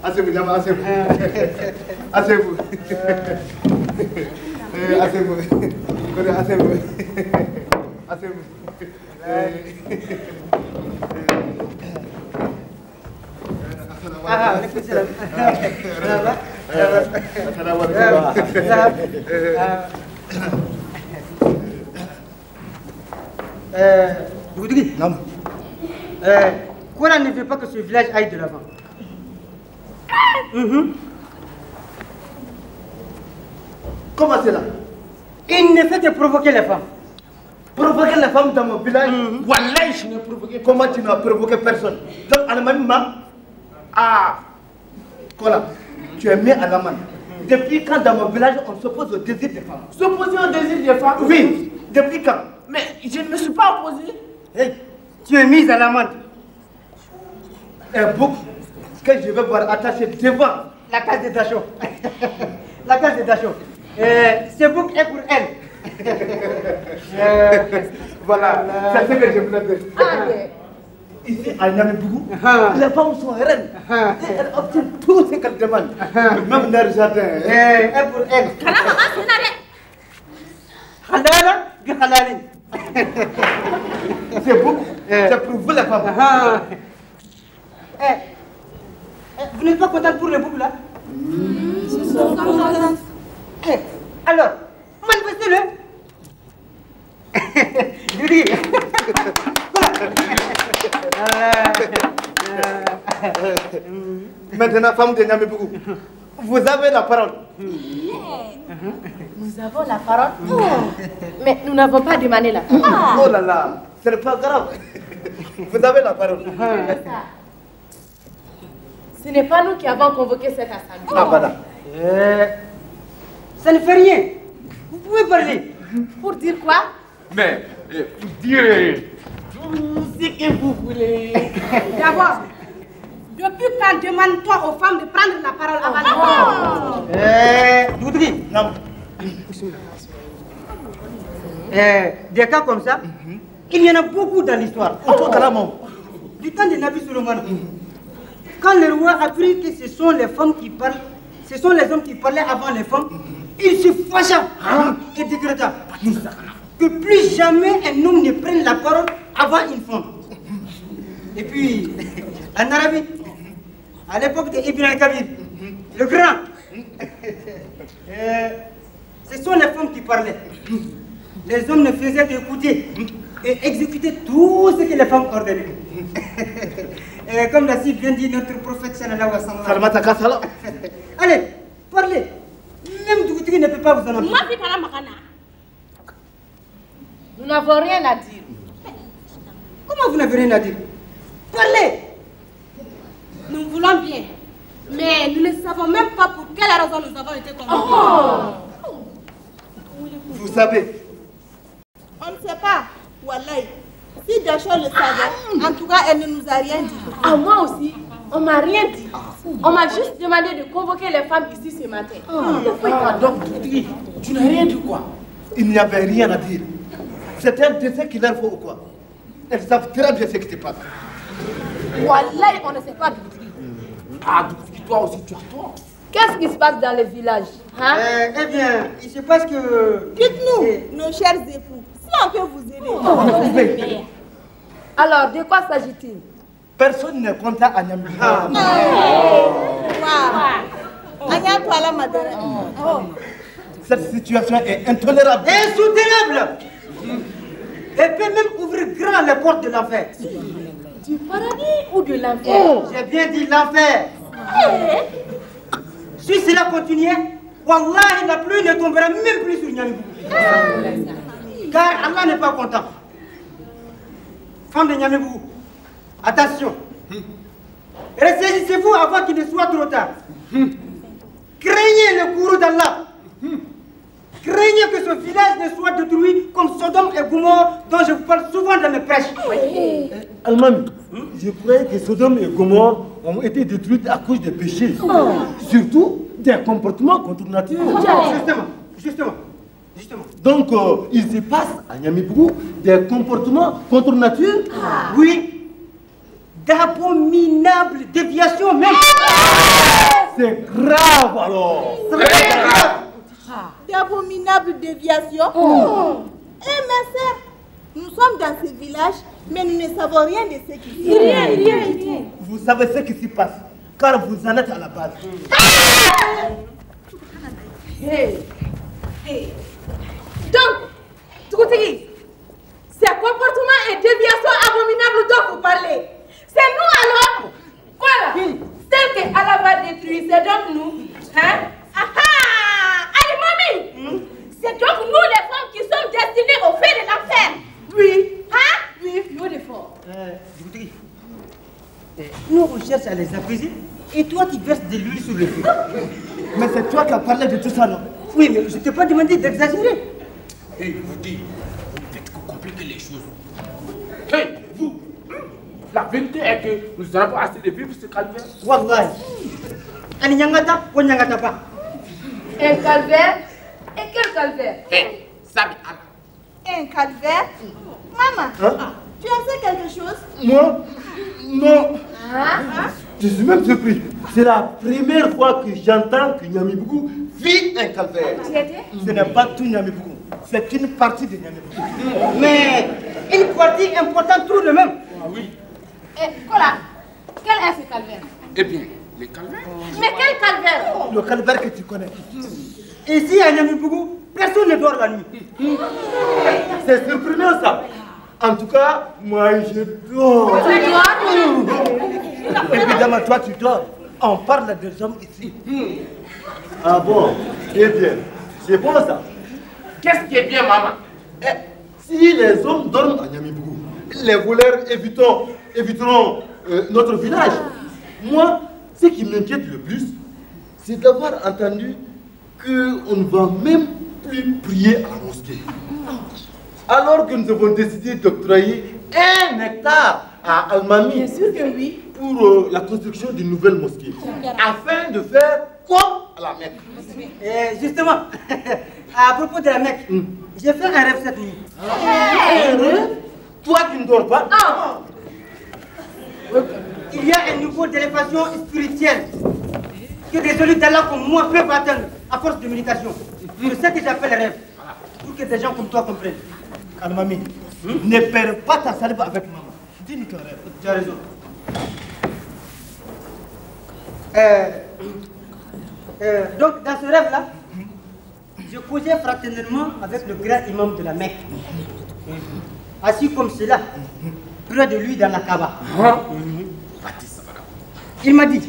Asseyez-vous, Diama, asseyez-vous. Asseyez-vous. Asseyez-vous. Asseyez-vous. Asseyez-vous. Alaikum salam. Doudri, Non. Kora ne veut pas que ce village aille de l'avant. Comment c'est là? Il ne fait que provoquer les femmes. Provoquer les femmes dans mon village? Wallahi, je n'ai provoqué pas. Comment tu n'as provoqué personne? Donc, à la même main, voilà, tu es mis à la main. Depuis quand dans mon village on s'oppose au désir des femmes? S'opposer au désir des femmes? Oui, depuis quand? Mais je ne me suis pas opposé. Hey, tu es mise à l'amende. Un bouc que je vais voir attaché devant La case de Dachon. La case de Dachon. Ce bouc est pour elle. Voilà, c'est ce que je voulais dire. Ici, à Nyamibou, les femmes sont reines. Et elles obtiennent tout ce qu'elles demandent. Même dans le jardin. Est pour elle. Halala, bi halalin. C'est beaucoup. C'est pour vous les femmes. Vous n'êtes pas content pour le bouc là? Alors, manifestez-le. Je dis. Maintenant, femme de Nyamibou, vous avez la parole. Nous avons la parole. Mais nous n'avons pas demandé la parole. Oh là là, ce n'est pas grave. Vous avez la parole. Ce n'est pas nous qui avons convoqué cette assemblée. Ah, voilà. Ça ne fait rien. Vous pouvez parler. Pour dire quoi? Mais, vous direz tout ce que vous voulez. D'abord, depuis quand demande-toi aux femmes de prendre la parole avant la parole? Doudri, Non. des cas comme ça, il y en a beaucoup dans l'histoire. Du temps de Nabi Solomon, quand le roi a appris que ce sont les femmes qui parlent, ce sont les hommes qui parlaient avant les femmes, il se fâcha et décréta que plus jamais un homme ne prenne la parole avant une femme. Et puis, en Arabie, à l'époque de Ibn al-Kabir, le grand, ce sont les femmes qui parlaient. Les hommes ne faisaient qu'écouter et exécuter tout ce que les femmes ordonnaient. Et comme l'a si bien dit notre prophète sallallahu alayhi wa sallam. Allez, parlez. Même Dougouti ne peut pas vous en entendre. Nous n'avons rien à dire. Comment Comment vous n'avez rien à dire? Parlez! Nous voulons bien, mais nous ne savons même pas pour quelle raison nous avons été convoqués. Vous savez, On ne sait pas. Wallahi. Si Dacho le savait, en tout cas, elle ne nous a rien dit. Ah, moi aussi, on m'a rien dit. On m'a juste demandé de convoquer les femmes ici ce matin. Donc, tu n'as rien dit quoi? il n'y avait rien à dire. C'est un décès qu'il leur faut ou quoi? Elles savent très bien ce qui se passe. Wallahi, on ne sait pas du tout. Ah, donc toi aussi, tu as tort. Qu'est-ce qui se passe dans le village, hein? Eh bien, il se passe que... Dites-nous, nos chers époux, si on peut vous aider. Alors, de quoi s'agit-il? Personne n'est content à Niamey. Agnès-toi là, madame. Cette situation est intolérable. Insoutenable! Elle peut même ouvrir grand les portes de l'enfer. Du paradis ou de l'enfer? J'ai bien dit l'enfer. Si cela continuait, Wallah, la pluie ne tombera même plus sur Niamey. Car Allah n'est pas content. Femme de Niamey, attention. Ressaisissez-vous avant qu'il ne soit trop tard. Craignez le courroux d'Allah. Craignez que ce village ne soit détruit comme Sodome et Gomorrhe dont je vous parle souvent dans mes prêches. Almami, je croyais que Sodome et Gomorrhe ont été détruites à cause des péchés. Surtout des comportements contre nature. Justement. Donc, il se passe à Niamey-Bougou des comportements contre nature. Oui, d'abominables déviations même. C'est grave alors. Très grave. D'abominables déviations. Eh, mes sœurs, nous sommes dans ce village, mais nous ne savons rien de ce qui se passe. Rien. Vous savez ce qui se passe, car vous en êtes à la base. Donc, Toutigi, ces comportements et déviations abominables dont vous parlez, c'est nous alors? Voilà. Celle que Allah va détruire, c'est donc nous. Hein? Allez, mamie! C'est donc nous les femmes qui sommes destinées au feu de l'enfer. Oui. Hein? Oui, nous les femmes. Nous on cherche à les apaiser et toi tu verses de l'huile sur le feu. Mais c'est toi qui as parlé de tout ça, non? Oui, mais je ne t'ai pas demandé d'exagérer. Hey, vous dites, vous faites que compliquer les choses. Hey, vous, la vérité est que nous n'avons pas assez de vivre ce calvaire. Wallahi. Allez, nyangata ou nyangata pas. Un calvaire? Et quel calvaire? Hey, Sabi Allah. Un calvaire? Maman, tu en sais quelque chose? Moi? Non. Je suis même surpris. C'est la première fois que j'entends que Niamey-Bougou vit un calvaire. Ce n'est pas tout Niamey-Bougou. C'est une partie de Niamey-Bougou. Mais une partie importante tout de même. Ah oui. Eh, Kola, quel est ce calvaire? Eh bien, les calvaires. Mais quel calvaire? Le calvaire que tu connais. Ici à Niamey-Bougou, personne ne dort la nuit. C'est surprenant ça. En tout cas, moi je dors. Évidemment, toi tu dors. On parle des hommes ici. Ah bon? Eh bien, c'est bon ça. Qu'est-ce qui est bien, maman? Si les hommes dorment à Niamey-Bougou, les voleurs éviteront notre village. Moi, ce qui m'inquiète le plus, c'est d'avoir entendu qu'on ne va même plus prier à la mosquée. Alors que nous avons décidé d'octroyer 1 hectare à Almami. Bien sûr que oui. Pour la construction d'une nouvelle mosquée. Afin de faire comme à la Mecque. Justement, à propos de la Mecque, j'ai fait un rêve cette nuit. Un rêve? Toi qui ne dors pas? Il y a un niveau d'élévation spirituelle que des élus d'Allah comme moi peuvent atteindre à force de méditation. C'est ce que j'appelle rêve. Pour que des gens comme toi comprennent. Almami, ne perds pas ta salive avec maman. Dis-nous ton rêve. Tu as raison. Donc, dans ce rêve-là, je causais fraternellement avec le grand imam de la Mecque. Assis comme cela, près de lui dans la Kaaba. Il m'a dit,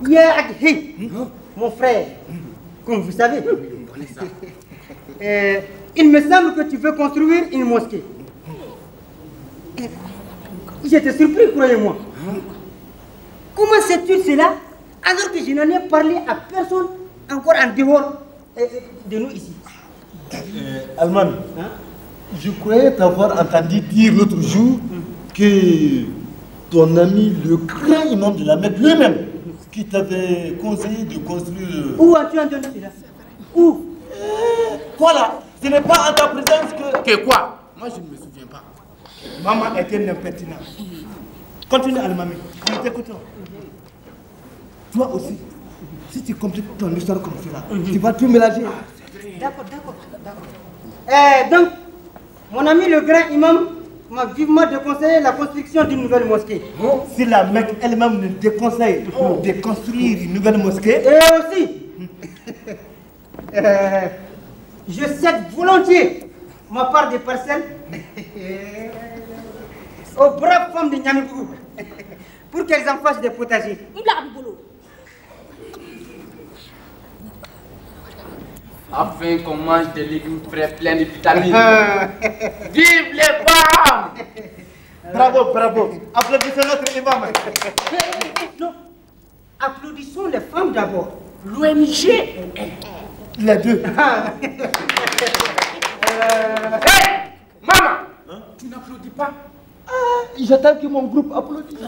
Ya Adhi, mon frère, comme vous savez, il me semble que tu veux construire une mosquée. J'étais surpris, croyez-moi. Comment sais-tu cela alors que je n'en ai parlé à personne encore en dehors de nous ici? Almami, je croyais t'avoir entendu dire l'autre jour que ton ami, le grand imam de la Mecque lui-même, qui t'avait conseillé de construire... Où as-tu entendu cela? Où? Quoi là? Ce n'est pas en ta présence que... Que quoi? Moi, je ne me souviens pas. Maman était impertinent. Continue, Almami. Nous t'écoutons. Toi aussi, si tu compliques ton histoire comme cela, tu vas tout mélanger. D'accord. Donc, mon ami le grand imam m'a vivement déconseillé la construction d'une nouvelle mosquée. Si la Mecque elle-même nous déconseille de construire une nouvelle mosquée... Et aussi, je cède volontiers ma part des parcelles aux braves femmes de Niamey-Bougou pour qu'elles en fassent des potagers. Afin qu'on mange des légumes frais pleins de vitamines. Vive les femmes! Bravo. Applaudissez notre imam. Non, applaudissons les femmes d'abord. L'ONG. Les deux. Hey, maman, tu n'applaudis pas? J'attends que mon groupe applaudisse.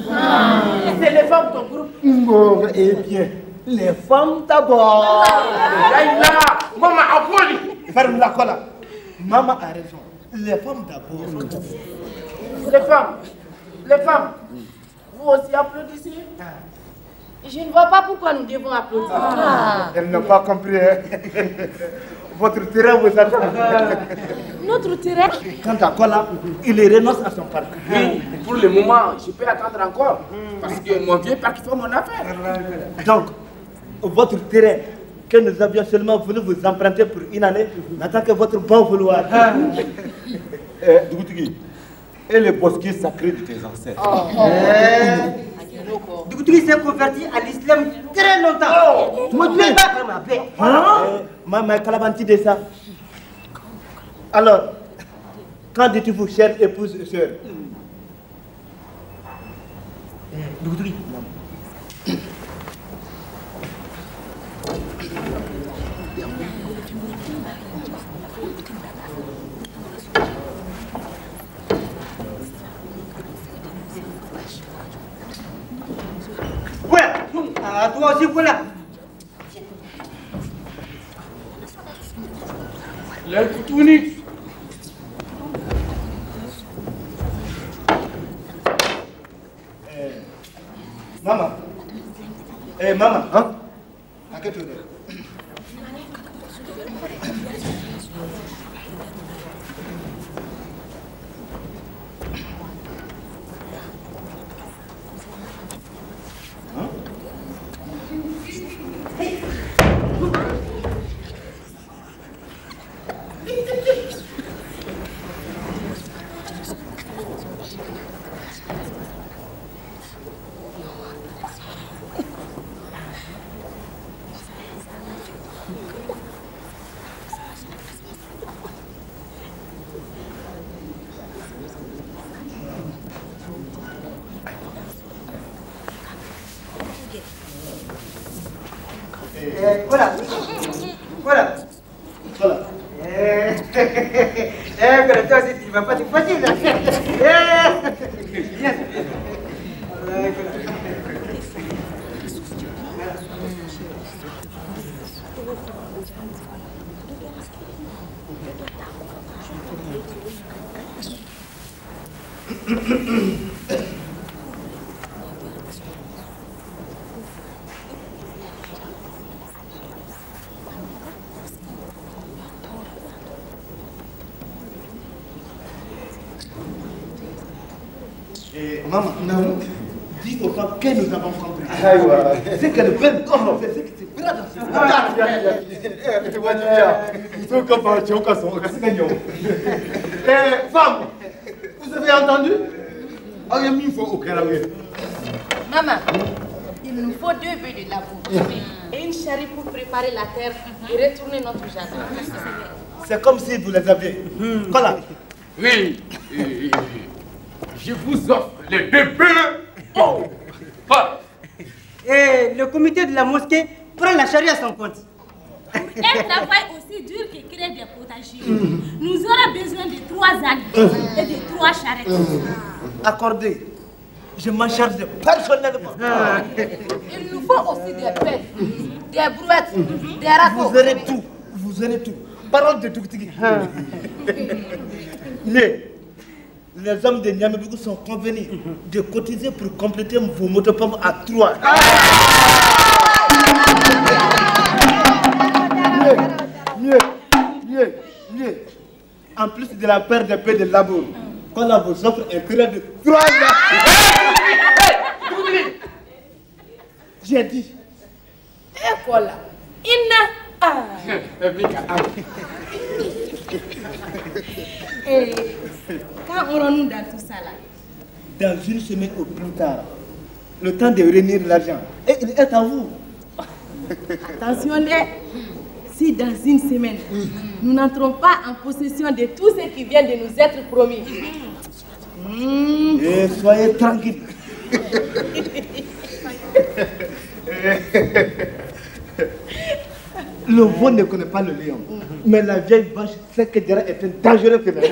C'est les femmes de ton groupe. Bon, eh bien, les femmes d'abord. Laïla, maman applaudit. Ferme la colle. Maman a raison. Les femmes d'abord. Les femmes, vous aussi applaudissez? Je ne vois pas pourquoi nous devons applaudir. Elles n'ont pas compris. Votre terrain vous attend. Notre terrain? Quant à Kola, il renonce à son parc. Oui, pour le moment, je peux attendre encore. Parce que mon vieux parc fait mon affaire. Donc, votre terrain que nous avions seulement voulu vous emprunter pour une année, n'attend que votre bon vouloir. Dougoutigi, et le bosquet sacré de tes ancêtres. Dougoutigi s'est converti à l'islam très longtemps. Tu me tues pas, ma paix. Maman, calabanti de ça. Alors, qu'en dites-vous, chère épouse et sœur? Dougoutigi. Ah, toi aussi, voilà. Le coutouni. Maman. Maman, hein? À quelle heure? Voilà. Toi aussi, tu ne vas pas te facile. Maman, non. Dis aux femmes que nous avons compris. C'est qu'elles veulent comme on fait, c'est que c'est vrai dans ce femmes, vous avez entendu? Maman, il nous faut 2 bœufs de labour et une charrue pour préparer la terre et retourner notre jardin. C'est comme si vous les aviez. Voilà. Oui. Je vous offre les 2 bœufs. Oh. Et le comité de la mosquée prend la charrue à son compte. Pour un travail aussi dur que créer des potagers, nous aurons besoin de 3 ânes et de 3 charrettes. Accordé. Je m'en charge personnellement. Il nous faut aussi des pelles, des brouettes, des râteaux. Vous aurez tout. Vous aurez tout. Parole de Dougtigui. Les hommes de Niamey sont convenus de cotiser pour compléter vos motopompes à 3. Mieux. En plus de la perte de paix de labour, qu'on a vous offre un période de 3 ans. J'ai dit. Et voilà. Et quand aurons-nous dans tout ça là? Dans une semaine au plus tard, le temps de réunir l'argent. Et il est à vous. Attention, si dans une semaine, nous n'entrons pas en possession de tout ce qui vient de nous être promis. Et soyez tranquille. Le veau ne connaît pas le lion, mais la vieille vache sait que Dira est un dangereux phénomène.